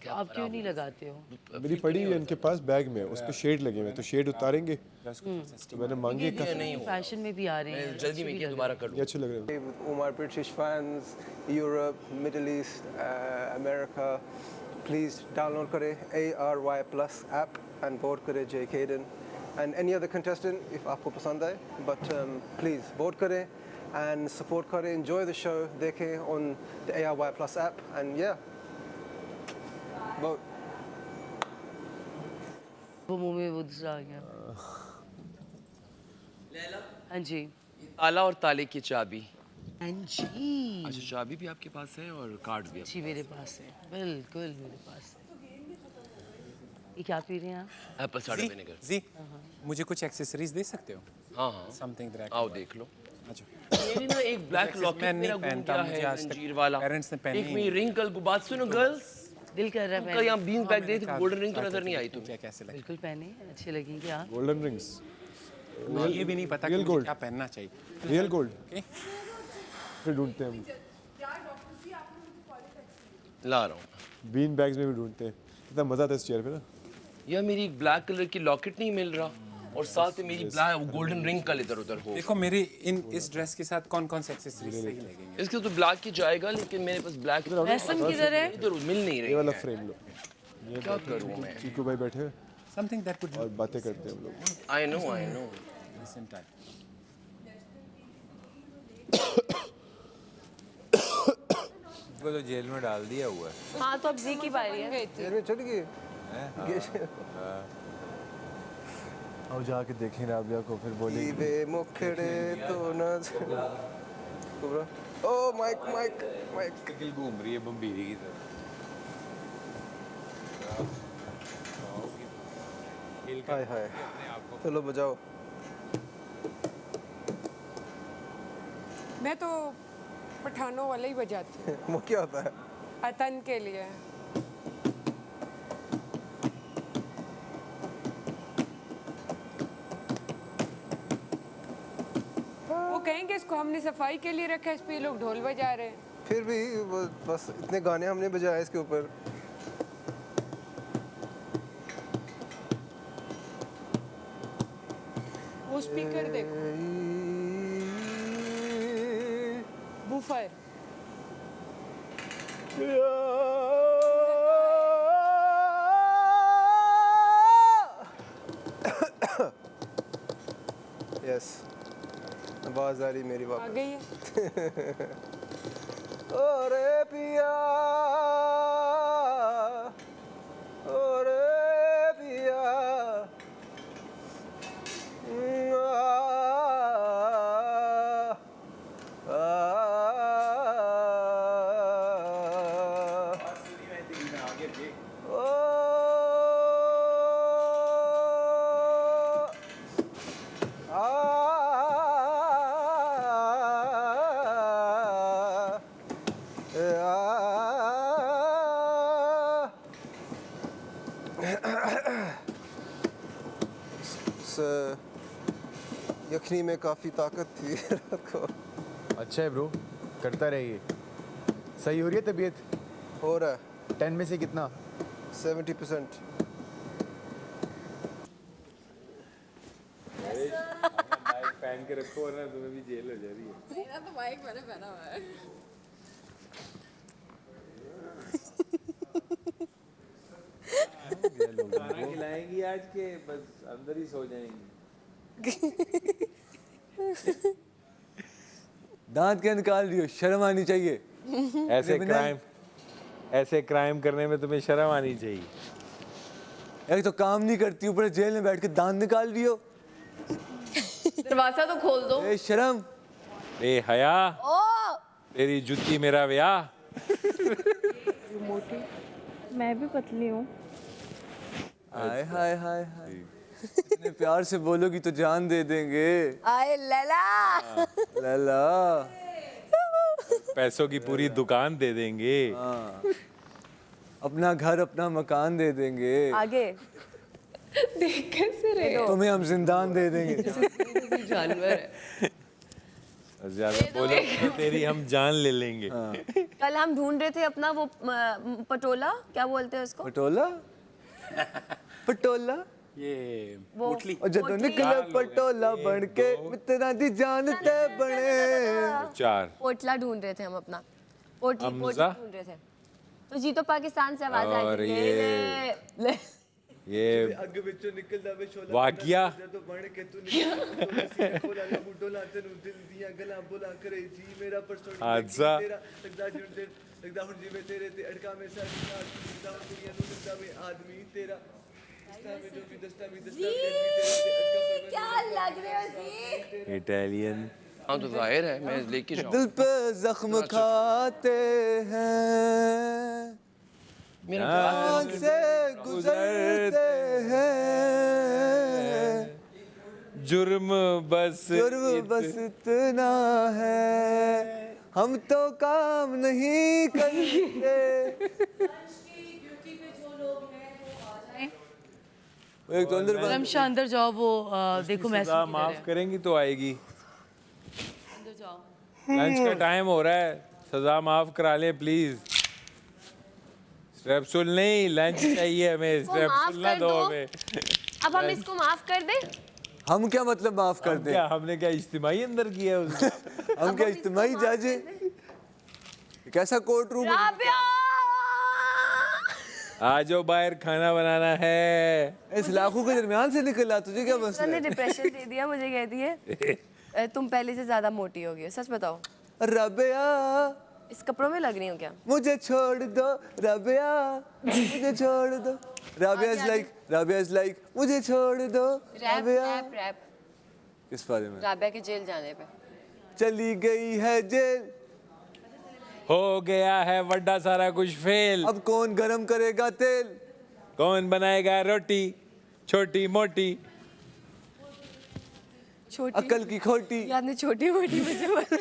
तो आप क्यों नहीं लगाते हो? मेरी पड़ी है इनके पास बैग में, उस पर शेड लगे हुए, तो शेड उतारेंगे तो मैंने मांगी। फैशन में भी आ रहे हैं, जल्दी में दोबारा कर ये अच्छे लग रहे हैं। With all my British fans, Europe, Middle East, America, please download kare ARY+ app and vote kare Jay Caden and any other contestant if आपको पसंद आए, but please vote kare and support kare, enjoy the show, देखें on the ARY+ app and yeah, vote. वो मुंह में वो दूसरा आ गया। हाँ जी। ताला और ताले की चाबी। हाँ जी। अच्छा, चाबी भी आपके पास है और कार्ड भी? जी मेरे पास है, बिल्कुल मेरे पास है। ये क्या पी रहे हैं आप? Apple cider vinegar. जी, मुझे कुछ एक्सेसरीज दे सकते हो? हाँ हाँ, समथिंग दैट। आओ देख लो। अच्छा, मेरी ना एक ब्लैक लॉकेट मेरा गुम गया है, जंजीर वाला। पेरेंट्स ने पहनी। एक मेरी रिंग कल को बात सुनो गर्ल्स, दिल कर रहा है उनका यहाँ बीन बैग दे थी, गोल्डन रिंग तो नजर नहीं आई तुम्हें? कैसे लगे? बिल्कुल पहने, अच्छे लगेंगे आप। गोल्डन रिंग्स, ये भी नहीं पता कि मुझे क्या पहनना चाहिए। रियल गोल्ड फिर ढूंढते हैं हम, ला रहा हूँ। बीन बैग्स में भी ढूंढते हैं। इतना मज़ा आता है इस चेयर पे ना। यार मेरी ब्लैक कलर की लॉकेट नहीं मिल रहा और साथ में मेरी ब्लैक गोल्डन रिंग कल इधर उधर हो। देखो मेरी इस ड्रेस के साथ कौन कौन से एक्सेसरीज सही लगेंगे। इसके तो ब्लैक की जाएगा लेकिन मेरे पास ब्लैक रसम किधर है? इधर मिल नहीं ये रही वाला है। फ्रेम लो, क्या करूँ मैं? चीकू भाई बैठे हैं समथिंग दैट वुड और बातें करते हैं हम लोग। I know listen time. इसको तो जेल में डाल दिया हुआ है। हाँ तो अब जी की बारी है। जेल में चढ़ गए आओ जाके देखें राबिया को फिर बोलेगी वे मुखड़े तो न कुबरा ओ माइक माइक माइक साइकिल घूम रही है बम्बीरी की तरह। हाय हाय चलो बजाओ। मैं तो पठानों वाला ही बजाती हूँ वो क्या होता है? अतन के लिए। वो कहेंगे इसको हमने सफाई के लिए रखा है, इस पे ये लोग ढोल बजा रहे हैं। फिर भी वो बस इतने गाने हमने बजाए इसके ऊपर। वो स्पीकर देखो, बूफर। यस आवाज आ रही मेरी आ वापस। गई है। ओरे पिया ओरे पिया यखनी में काफ़ी ताकत थी रात को। अच्छा है ब्रो, करता रहिए। सही हो रही है तबीयत? हो रहा है 10 में से कितना? 70%। माइक पहन के रखो ना, तुम्हें भी जेल हो जा रही है। मेरा तो माइक मैंने पहना हुआ है। खाना खिलाएंगी आज के, बस अंदर ही सो जाएंगी। दांत क्या निकाल रही हो, शर्म आनी चाहिए। ऐसे क्राइम करने में तुम्हें शर्म आनी चाहिए। एक तो काम नहीं करती, ऊपर जेल में बैठ के दांत निकाल रही हो। दरवाजा तो खोल दो। ए शर्म। ए हया, तेरी जुत्ती मेरा ब्याह। मोटी, मैं भी पतली हूँ। हाय हाय हाय हाय, इतने प्यार से बोलोगी तो जान दे देंगे। आए लला। लला पैसों की पूरी दुकान दे देंगे। अपना घर अपना मकान दे देंगे। आगे देख कैसे रहे? तुम्हें हम जिंदान दे देंगे। जानवर है। ज्यादा बोलो तो तेरी हम जान ले लेंगे। कल हम ढूंढ रहे थे अपना वो पटोला, क्या बोलते हैं उसको? पटोला पटोला ये वो पोटली। और जब निकले पटोला बन के मित्रा दी जानते बने। 4 पोटला ढूंढ रहे थे हम अपना। पोटली हमजा? ढूंढ रहे थे। तो जी तो पाकिस्तान से आवाज आई और थी। ये- ये अग विचों निकलदा वे शोला वाकिया तो बन के तू निकल खोला ला मुंडो लाते नु दिल दियां गल्लां बोला करे जी मेरा परसों हादसा। तेरा लगदा जुड़दे लगदा हुन जिवें तेरे ते अड़का में साडी नाल लगदा हुन दुनिया नु लगदा वे आदमी तेरा दस्ता में जो भी दस्ता में तेरे ते अड़का पर क्या लग रहे हो जी? इटालियन। हाँ तो जाहिर है मैं लेके जाऊँ। दिल पे जख्म खाते हैं, मेरा आँख से गुजरते हैं, जुर्म बस जुर्म बस इतना है, हम तो काम नहीं करते। एक तो अंदर रमशा अंदर जाओ, वो देखो मैसेज सजा किधर माफ है। करेंगी तो आएगी। अंदर जाओ। लंच का टाइम हो रहा है, सजा माफ करा ले प्लीज। स्ट्रेप्सुल नहीं, लंच चाहिए हमें, इसको माफ स्ट्रेप्सुल ना कर दो दो। हमें। अब हम इसको माफ कर दें? हम क्या मतलब माफ कर दें? क्या हमने क्या इज्तिमाई अंदर किया उसको? हम क्या इज्तिमाई जज हैं? कैसा कोर्ट रूम? राबिया! आ जाओ बाहर, खाना बनाना है। इस लाखों के दरमियान से निकला, तुझे क्या मसला ने है? डिप्रेशन दे दिया मुझे, कहती है तुम पहले से ज्यादा मोटी हो गई हो। सच बताओ, रबिया इस कपड़ों में लग रही हूँ क्या? मुझे छोड़ दो रबिया, मुझे छोड़ दो। राबिया इज लाइक मुझे छोड़ दो रैप रबिया। रैप रैप किस बारे में? राबिया के जेल जाने पे। चली गई है जेल, हो गया है बड़ा सारा कुछ फेल। अब कौन गरम करेगा तेल? कौन बनाएगा रोटी छोटी मोटी? छोटी अकल की खोटी। याद ने छोटी मोटी मुझे बोला।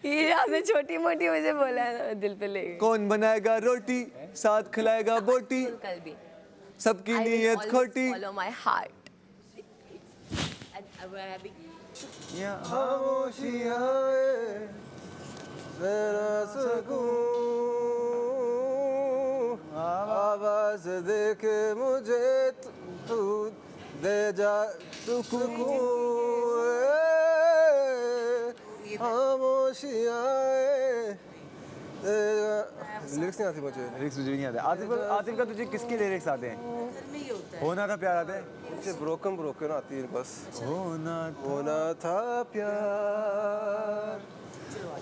ये याद ने छोटी मोटी मुझे बोला है ना, दिल पे ले गई। कौन बनाएगा रोटी, साथ खिलाएगा बोटी, कल भी सबकी नीयत खोटी। Follow my heart. आवाज दे के मुझे तू दे जा खामोशियाँ। लिरिक्स नहीं आती मुझे। लिरिक्स मुझे नहीं आते। आतिफ का तुझे किसके लिरिक्स आते हैं? होना था प्यार आते हैं? मुझे ब्रोकन आती है बस। होना था प्यार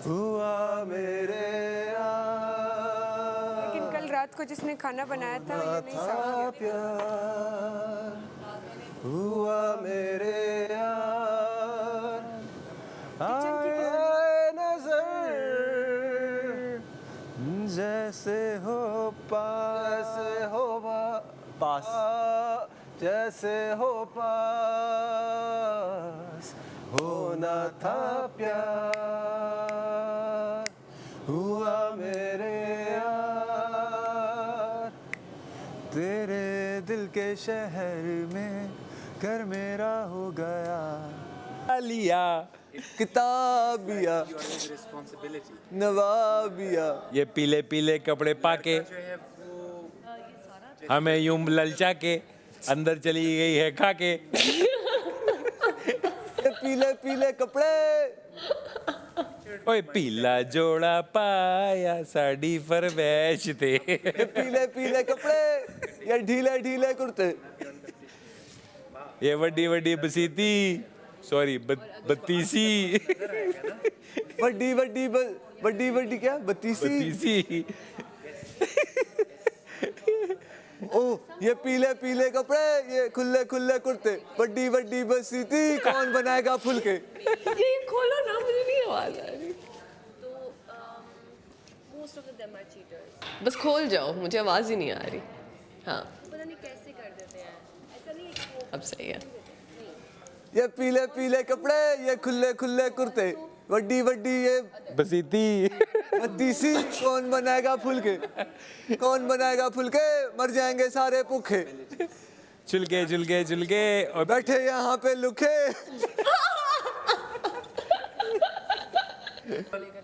हुआ मेरे यार, लेकिन कल रात को जिसने खाना बनाया था ये नहीं साफ किया। प्यार हुआ मेरे यार, आए नजर जैसे हो पास जैसे हो पास, होना था प्यार हुआ मेरे यार, तेरे दिल के शहर में घर मेरा हो गया। लिया किताबिया नवाबिया, ये पीले पीले कपड़े पाके हमें यूं ललचा के अंदर चली गई है खाके। ये पीले पीले कपड़े, ओए पीला जोड़ा पाया साड़ी फरवैश थे। ये पीले पीले कपड़े, ये ढीले ढीले कुर्ते। ये वड्डी वड्डी बसीती, सॉरी बत्तीसी, वड्डी वड्डी वड्डी वड्डी क्या बत्तीसी? बत्तीसी। ओ ये पीले पीले कपड़े, ये खुले खुले कुर्ते, वड्डी वड्डी बसीती, कौन बनाएगा फुलके? ये खोलो ना, मुझे नहीं आवाज आ रही। Most of them are cheaters. बस खोल जाओ, मुझे आवाज ही नहीं आ रही। हाँ, पता नहीं कैसे कर देते हैं, ऐसा नहीं है कि अब सही है। ये पीले पीले कपड़े, ये खुले खुले कुर्ते, वड्डी वड्डी ये बसीती, बत्तीसी, कौन बनाएगा फुलके? कौन बनाएगा फुलके? मर जाएंगे सारे भूखे, चुलके चुलके चुलके और बैठे यहाँ पे लुके।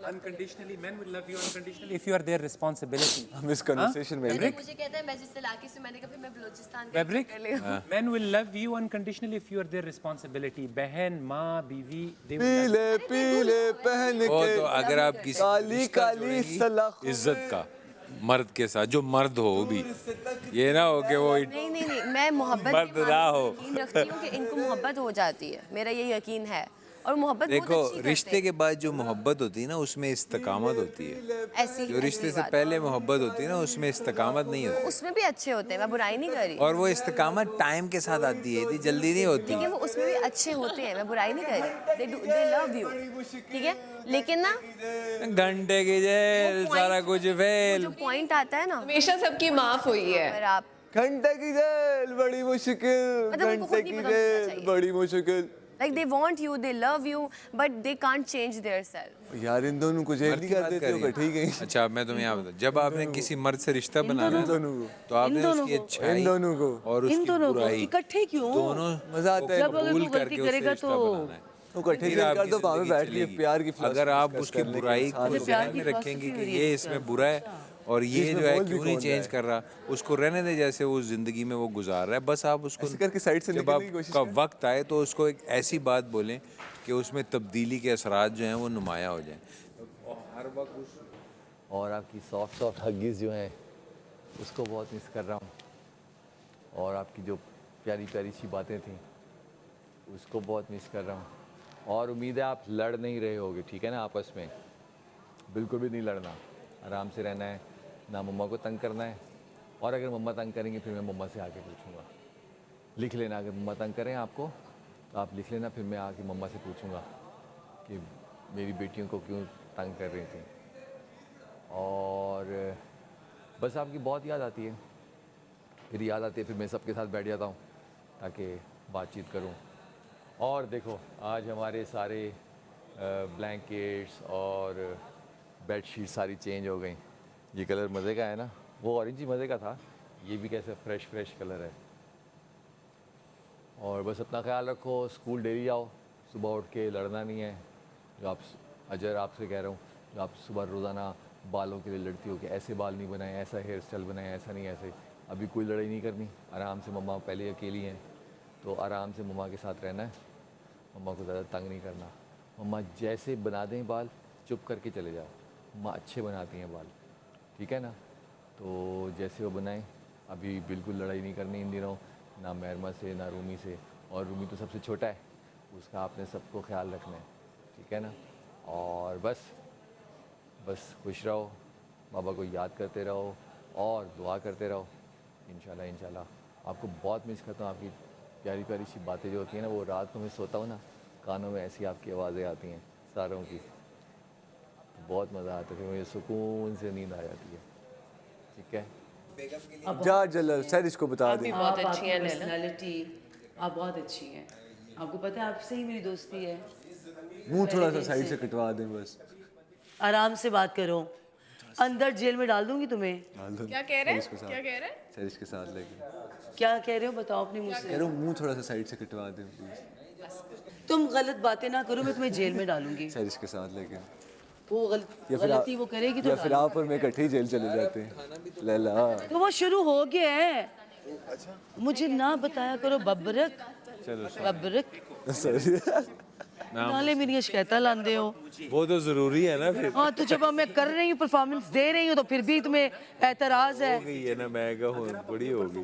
Unconditionally, men will love you unconditionally if you are their responsibility. हम इस कन्वर्सेशन में मुझे कहता है मैं जिस इलाके से, मैंने कहा मैं बलूचिस्तान का Fabric? कर लिया। Men will love you unconditionally if you are their responsibility. बहन, माँ, बीवी, they will love पीले पीले पहन वो के तो अगर आप किसी काली रिश्ता काली जोड़ेंगी सलाख इज्जत का मर्द के साथ, जो मर्द हो वो भी, ये ना हो कि वो नहीं नहीं नहीं, मैं मोहब्बत मर्द ना हो। यकीन रखती हूँ कि इनको मोहब्बत हो जाती है, मेरा ये यकीन है। और मोहब्बत देखो बहुत अच्छी रिश्ते करते के बाद जो मोहब्बत होती है ना उसमें इस्तकामत होती है। हैं। ऐसी जो रिश्ते से पहले मोहब्बत होती है ना उसमें इस्तकामत नहीं होती, उसमें भी अच्छे होते हैं, मैं बुराई नहीं कर रही, और वो इस्तकामत टाइम के साथ आती है, इतनी जल्दी नहीं होती। लेकिन वो उसमें भी अच्छे होते हैं, मैं बुराई नहीं कर रही। दे लव यू, ठीक है, लेकिन ना घंटे की जेल, सारा कुछ फेल। जो पॉइंट आता है ना, हमेशा सबकी माफ हुई है। अगर आप घंटे की जेल बड़ी मुश्किल, मतलब उनको घंटे खुद की नहीं पता होना जेल चाहिए। बड़ी मुश्किल। like they want you, they love you, but they can't change their self. यार इन दोनों को जेल मर्द नहीं की कर बात देते कर हो, रही है। ठीक है? अच्छा अब मैं तुम्हें यहाँ बता, जब आपने किसी मर्द से रिश्ता बनाना है दोनों को, तो आपने उसकी अच्छाई इन दोनों को और इन उसकी दोनों को बुराई इकट्ठे क्यों? दोनों मजा आता है। जब अगर कबूल वो गलती करके उससे करेगा रिश्ता तो बनाना है। वो इकट्ठे फिर कर आपकी दो, वहाँ पे जिंदगी बैठ के चलेगी। प्यार की अगर आप philosophy उसकी discuss करने के बुराई साथ को में ध्यान में रखेंगे कि ये इसमें बुरा है और ये इसमें जो है बोल भी क्यों नहीं कौन चेंज रहा है? कर रहा, उसको रहने दे जैसे वो ज़िंदगी में वो गुजार रहा है, बस आप उसको ऐसे करके साइड से जब निकलने की कोशिश आपका वक्त आए तो उसको एक ऐसी बात बोलें कि उसमें तब्दीली के असरात जो हैं वो नुमाया हो जाएं। हर वक्त उस और आपकी सॉफ्ट सॉफ्ट हग्गीज़ जो हैं उसको बहुत मिस कर रहा हूँ, और आपकी जो प्यारी प्यारी सी बातें थी उसको बहुत मिस कर रहा हूँ। और उम्मीद है आप लड़ नहीं रहे होगे, ठीक है ना? आपस में बिल्कुल भी नहीं लड़ना, आराम से रहना है, ना मम्मा को तंग करना है। और अगर मम्मा तंग करेंगे फिर मैं मम्मा से आके पूछूंगा, लिख लेना, अगर मम्मा तंग करें आपको तो आप लिख लेना, फिर मैं आके मम्मा से पूछूंगा कि मेरी बेटियों को क्यों तंग कर रही थी। और बस आपकी बहुत याद आती है, फिर याद आती है, फिर मैं सबके साथ बैठ जाता हूँ ताकि बातचीत करूँ। और देखो आज हमारे सारे ब्लैंकेट्स और बेडशीट सारी चेंज हो गई। ये कलर मज़े का है ना, वो ऑरेंज ही मज़े का था, ये भी कैसे फ्रेश कलर है। और बस अपना ख्याल रखो, स्कूल डेली आओ, सुबह उठ के लड़ना नहीं है। जो आप अजर आपसे कह रहा हूँ, जो आप सुबह रोज़ाना बालों के लिए लड़ती हो कि ऐसे बाल नहीं बनाए, ऐसा हेयर स्टाइल बनाए, ऐसा नहीं ऐसे, अभी कोई लड़ाई नहीं करनी, आराम से। मम्मा पहले अकेली हैं तो आराम से मम्मा के साथ रहना है, मम्मा को ज़्यादा तंग नहीं करना। मम्मा जैसे बना दें बाल चुप करके चले जाओ, मम्मा अच्छे बनाती हैं बाल, ठीक है ना? तो जैसे वो बनाएं, अभी बिल्कुल लड़ाई नहीं करनी इन दिनों, ना महरमा से ना रूमी से। और रूमी तो सबसे छोटा है, उसका आपने सबको ख्याल रखना है, ठीक है ना? और बस खुश रहो, बाबा को याद करते रहो और दुआ करते रहो। इंशाल्लाह आपको बहुत मिस करता हूँ, आपकी प्यारी प्यारी सी बातें जो होती हैं ना, वो रात को मैं सोता हूँ ना, कानों में ऐसी आपकी आवाज़ें आती हैं सारों की, तो बहुत मज़ा आता है, फिर मुझे सुकून से नींद आ जाती है, ठीक है? जा जल्ल सैरिश को बता आप दे। भी बहुत अच्छी हैं, पर्सनालिटी आप बहुत अच्छी हैं। आपको पता है आपसे ही मेरी दोस्ती है। मुंह थोड़ा सा साइड से कटवा दें बस। आराम से बात करो, अंदर जेल में डाल दूंगी तुम्हें। क्या कह रहे हैं? क्या कह रहे हैं? सैरिश के साथ लेके क्या कह रहे हो बताओ अपने मुंह कह से। रहा हूँ मुंह थोड़ा सा साइड से कटवा दें प्लीज। तुम गलत बातें ना करो, मैं तुम्हें जेल में डालूंगी। सैरिश के साथ लेके वो गलती वो करेगी तो या फिर आप और मैं इकट्ठे ही जेल चले जाते हैं। लैला तो वो शुरू हो गया है, मुझे ना बताया करो बबरक। बबरक सॉरी नाले मेरी शिकायत लाते हो। वो तो ज़रूरी है ना फिर। हाँ तो जब मैं कर रही हूँ, परफॉर्मेंस दे रही हूँ, तो फिर भी तुम्हें एतराज़ है। हो गई है ना, मैं कहूँ बड़ी हो गई,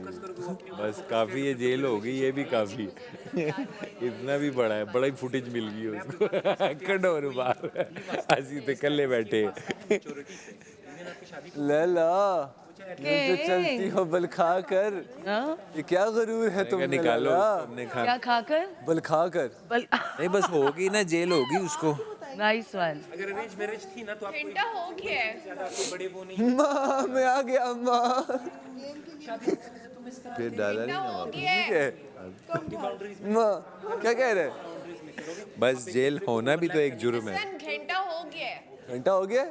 बस काफ़ी है, जेल हो गई, ये भी काफ़ी इतना भी बड़ा है, बड़ा ही फुटेज मिल गई उसको कटोर बाहर हंसी थे कल्ले बैठे। लैला ये जो चलती हो बल खा कर, ये क्या गरूर है तुम निकालो लैला? अपने खाना, क्या खाकर? बल खा कर नहीं बस होगी ना, जेल होगी उसको। Nice one. अगर अरेंज मैरिज थी ना तो आप घंटा हो गया है। ज़्यादा कोई बड़े वो नहीं। माँ मैं आ गया माँ। फिर डाला नहीं ना हो वापस। गया है। माँ क्या कह रहे? बस जेल होना भी तो एक जुर्म है। घंटा हो गया है। घंटा हो गया?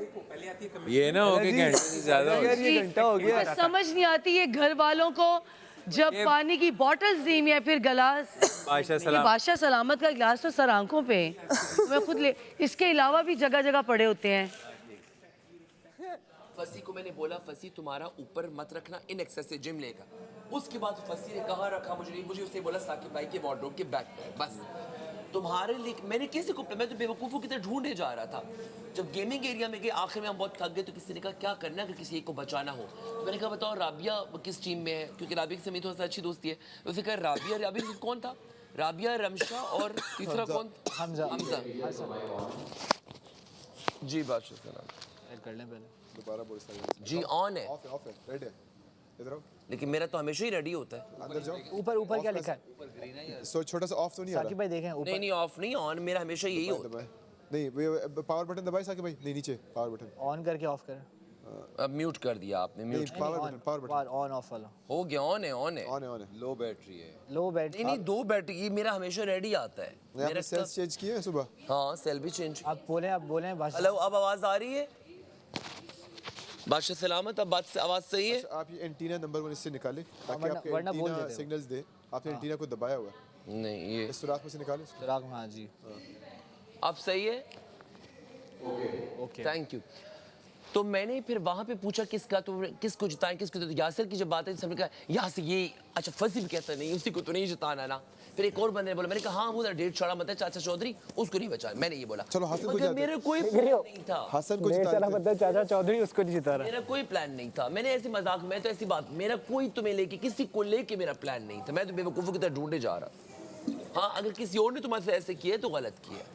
ये ना हो गया घंटे से ज़्यादा हो यार ये घंटा हो गया। मुझे समझ नहीं आती ये घर वालों को, जब पानी की बॉटल्स दी है फिर गिलास, ये बादशाह सलामत का गिलास तो सर आंखों पे मैं खुद ले, इसके अलावा भी जगह जगह पड़े होते हैं। फसी को मैंने बोला, फसी तुम्हारा ऊपर मत रखना, इन एक्सेस से जिम लेगा। उसके बाद फसी ने कहाँ रखा मुझे नहीं, मुझे उसने बोला साकिब भाई के वार्डरोब के बैक पे। बस तुम्हारे लिए मैंने कैसे को, मैं तो बेवकूफ़ों की तरह ढूंढे जा रहा था। जब गेमिंग एरिया में गए, आखिर में हम बहुत थक गए, तो किसी ने कहा क्या करना है अगर किसी एक को बचाना हो, तो मैंने कहा बताओ राबिया किस टीम में है, क्योंकि राबिया से मेरी थोड़ा सा अच्छी दोस्ती है। उसने कहा राबिया कौन था? राबिया, रमशा और तीसरा कौन? हमजा। जी बादशाह सलाम कर लें पहले। दोबारा बोल सकते जी ऑन है, ऑफ है, रेडी है, इधर आओ, लेकिन मेरा तो हमेशा ही रेडी होता है। अंदर जाओ। ऊपर क्या लिखा है? सो छोटा सा ऑफ तो नहीं आ साकिब रहा? भाई देखें ऊपर। नहीं ऑफ नहीं, ऑन मेरा हमेशा यही होता है। दबाए नहीं, वो पावर बटन दबाए साकिब भाई, नहीं नीचे पावर बटन, ऑन करके ऑफ करें। अब म्यूट कर दिया आपने, म्यूट नहीं पावर बटन ऑन ऑफ वाला हो गया। ऑन है ऑन है। लो बैटरी है। लो बैटरी। नहीं दो बैटरी, ये मेरा हमेशा रेडी आता है। आपने सेल्स चेंज किए हैं सुबह? हाँ सेल भी चेंज। आप बोले बादशाह। हेलो अब आवाज आ रही है? बादशाह सलामत, अब बात आवाज सही है? आप ये एंटीना नंबर 1 इससे निकाले ताकि आपके वरना बोल एंटीना देते हो। सिग्नल्स दे। आपने एंटीना को दबाया हुआ है, नहीं ये इस सुराख में से निकाले। सुराग में, हाँ जी। अब सही है? ओके। Thank you. तो मैंने फिर वहाँ पे पूछा किसका, तो किसको जिताएं किसको, तो यासिर की जब बात आई सबने कहा यासिर ये, अच्छा फसी भी कहता नहीं उसी को तो नहीं जिताना ना। फिर एक और बंदे ने बोला, मैंने कहा हाँ वो डेट छोड़ा मत है चाचा चौधरी उसको नहीं बचा, मैंने ये बोला। चलो हसन को मतलब जिता मेरा कोई प्लान नहीं था, हसन को जिता देते। चाचा चौधरी उसको नहीं जिता रहा। मेरा कोई प्लान नहीं था, मैंने ऐसी मजाक में तो ऐसी बात, मेरा कोई तुम्हें लेके किसी को लेके मेरा प्लान नहीं था, मैं तो बेवकूफ़ों की तरह ढूंढे जा रहा। हाँ अगर किसी और ने तुम्हारे से ऐसे किया तो गलत किया।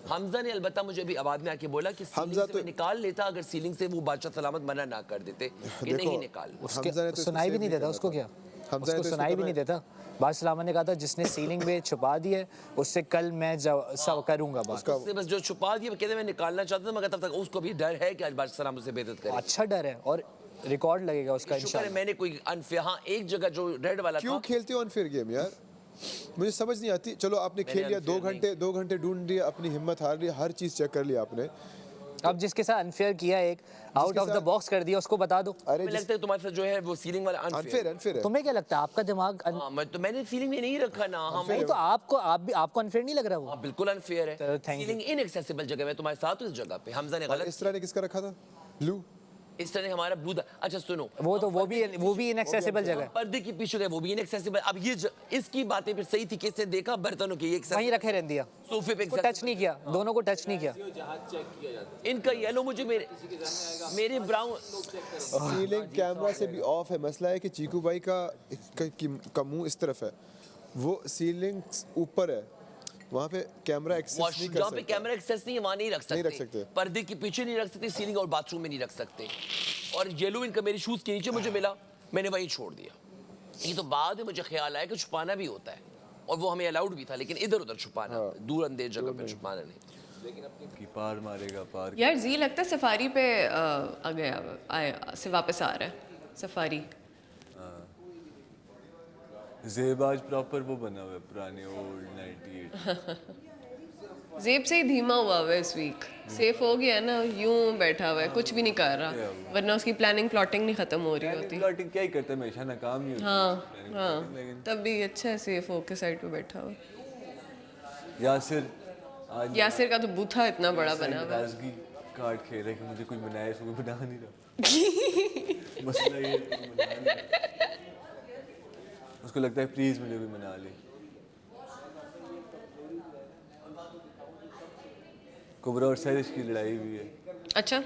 हमजा ने अलबत्ता मुझे अभी आवाज में आके बोला कि सीलिंग से मैं निकाल लेता अगर सीलिंग से वो बादशाह सलामत मना ना कर देते कि नहीं निकाल। सुनाई भी नहीं देता उसको, क्या उसको सुनाई भी नहीं देता। बादशाह सलामत ने कहा था जिसने सीलिंग में छुपा दिया है उससे कल मैं सब करूंगा बात। उससे बस जो छुपा दिया कहते मैं निकालना चाहता था, मगर तब तक उसको भी डर है कि आज बादशाह सलामत से बेइज्जत करे। अच्छा डर है और रिकॉर्ड लगेगा उसका इंशाल्लाह। मैंने कोई अनफेयर, हाँ एक जगह जो रेड वाला क्यों खेलते हो अनफेयर गेम यार, मुझे समझ नहीं आती। चलो आपने खेल लिया 2 घंटे ढूंढ लिया, अपनी हिम्मत हार लिया, हर चीज चेक कर लिया आपने। अब जिसके साथ अनफेयर किया एक आउट ऑफ द बॉक्स कर दिया उसको बता दो। अरे लगता है तुम्हारे साथ जो है वो सीलिंग वाला अनफेयर है। तुम्हें क्या लगता है आपका दिमाग तो मैंने सीलिंग में नहीं रखा ना। हम नहीं तो आपको अनफेयर नहीं लग रहा वो? बिल्कुल अनफेयर है। सीलिंग इनएक्सेसिबल जगह में तुम्हारे साथ इस जगह पे हमजा ने गलत। इस तरह ने किसका रखा था? ब्लू। इस तरह हमारा ब्लू। अच्छा सुनो, वो भी इनएक्सेसिबल जगह, पर्दे के पीछे गए वो भी इनएक्सेसिबल। अब ये इसकी बातें फिर सही थी, किसने देखा बर्तनों की वहीं रखे रहने दिया, सोफे पे टच नहीं किया, दोनों को टच नहीं किया। इनका येलो मुझे मेरे ब्राउन सीलिंग कैमरा से भी ऑफ है। मसला है कि चीकू भाई का मुंह इस तरफ है, वो सीलिंग ऊपर है, वहाँ पे कैमरा एक्सेस नहीं कर जहाँ सकते। पे कैमरा एक्सेस नहीं है वहाँ नहीं रख सकते, पर्दे के पीछे नहीं रख सकते, सीलिंग और बाथरूम में नहीं रख सकते। और येलो इनका मेरे शूज के नीचे मुझे मिला, मैंने वहीं छोड़ दिया। ये तो बाद में मुझे ख्याल आया कि छुपाना भी होता है और वो हमें अलाउड भी था, लेकिन इधर उधर छुपाना, दूर अंधेर जगह पे छुपाना नहीं। कि पार मारेगा पार। यार जी लगता है सफारी पे आ गया से वापस आ रहा है सफारी। ज़ेब आज प्रॉपर वो बना हुआ है पुराने ओल्ड 98। ज़ेब से ही धीमा हुआ है इस वीक, सेफ हो गया ना, यूं बैठा हुआ है कुछ भी नहीं कर रहा, वरना उसकी प्लानिंग प्लॉटिंग नहीं खत्म हो रही होती। प्लॉटिंग क्या ही करता है, हमेशा नाकाम ही होता है। हाँ तब भी अच्छा है सेफ होके साइड पे बैठा हुआ। यासिर का तो बूथा इतना बड़ा बना हुआ है। कार्ड खेल रहा है कि मुझे कोई मनाए, इसको कोई बना नहीं रहा। मसला ये है उसको लगता है प्लीज मुझे भी मना ले। कुबरा और सैरिश की लड़ाई हुई है। अच्छा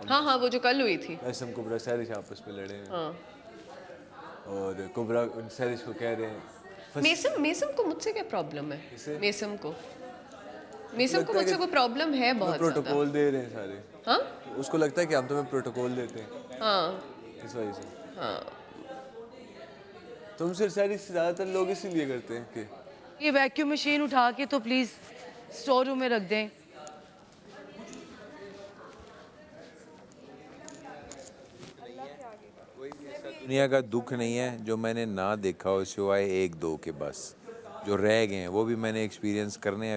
हाँ वो जो कल हुई थी। ऐसे हम कुबरा सैरिश आपस में लड़े हैं। हाँ। और कुबरा सैरिश को कह रहे हैं मेसम को मुझसे क्या प्रॉब्लम है? मेसम को मुझसे कोई प्रॉब्लम है बहुत ज़्यादा। प्रोटोकॉल दे रहे हैं सारे। हाँ उसको लगता है कि हम तुम्हें प्रोटोकॉल देते हैं। हाँ इस वजह से। हाँ तुम सिर्फ सैरिश से ज़्यादातर लोग इसीलिए करते हैं कि ये वैक्यूम मशीन उठा के तो प्लीज़ स्टोर रूम में रख दें। दुनिया का दुख नहीं है जो मैंने ना देखा हो सिवाय 1-2 के, बस जो रह गए हैं वो भी मैंने एक्सपीरियंस करने हैं।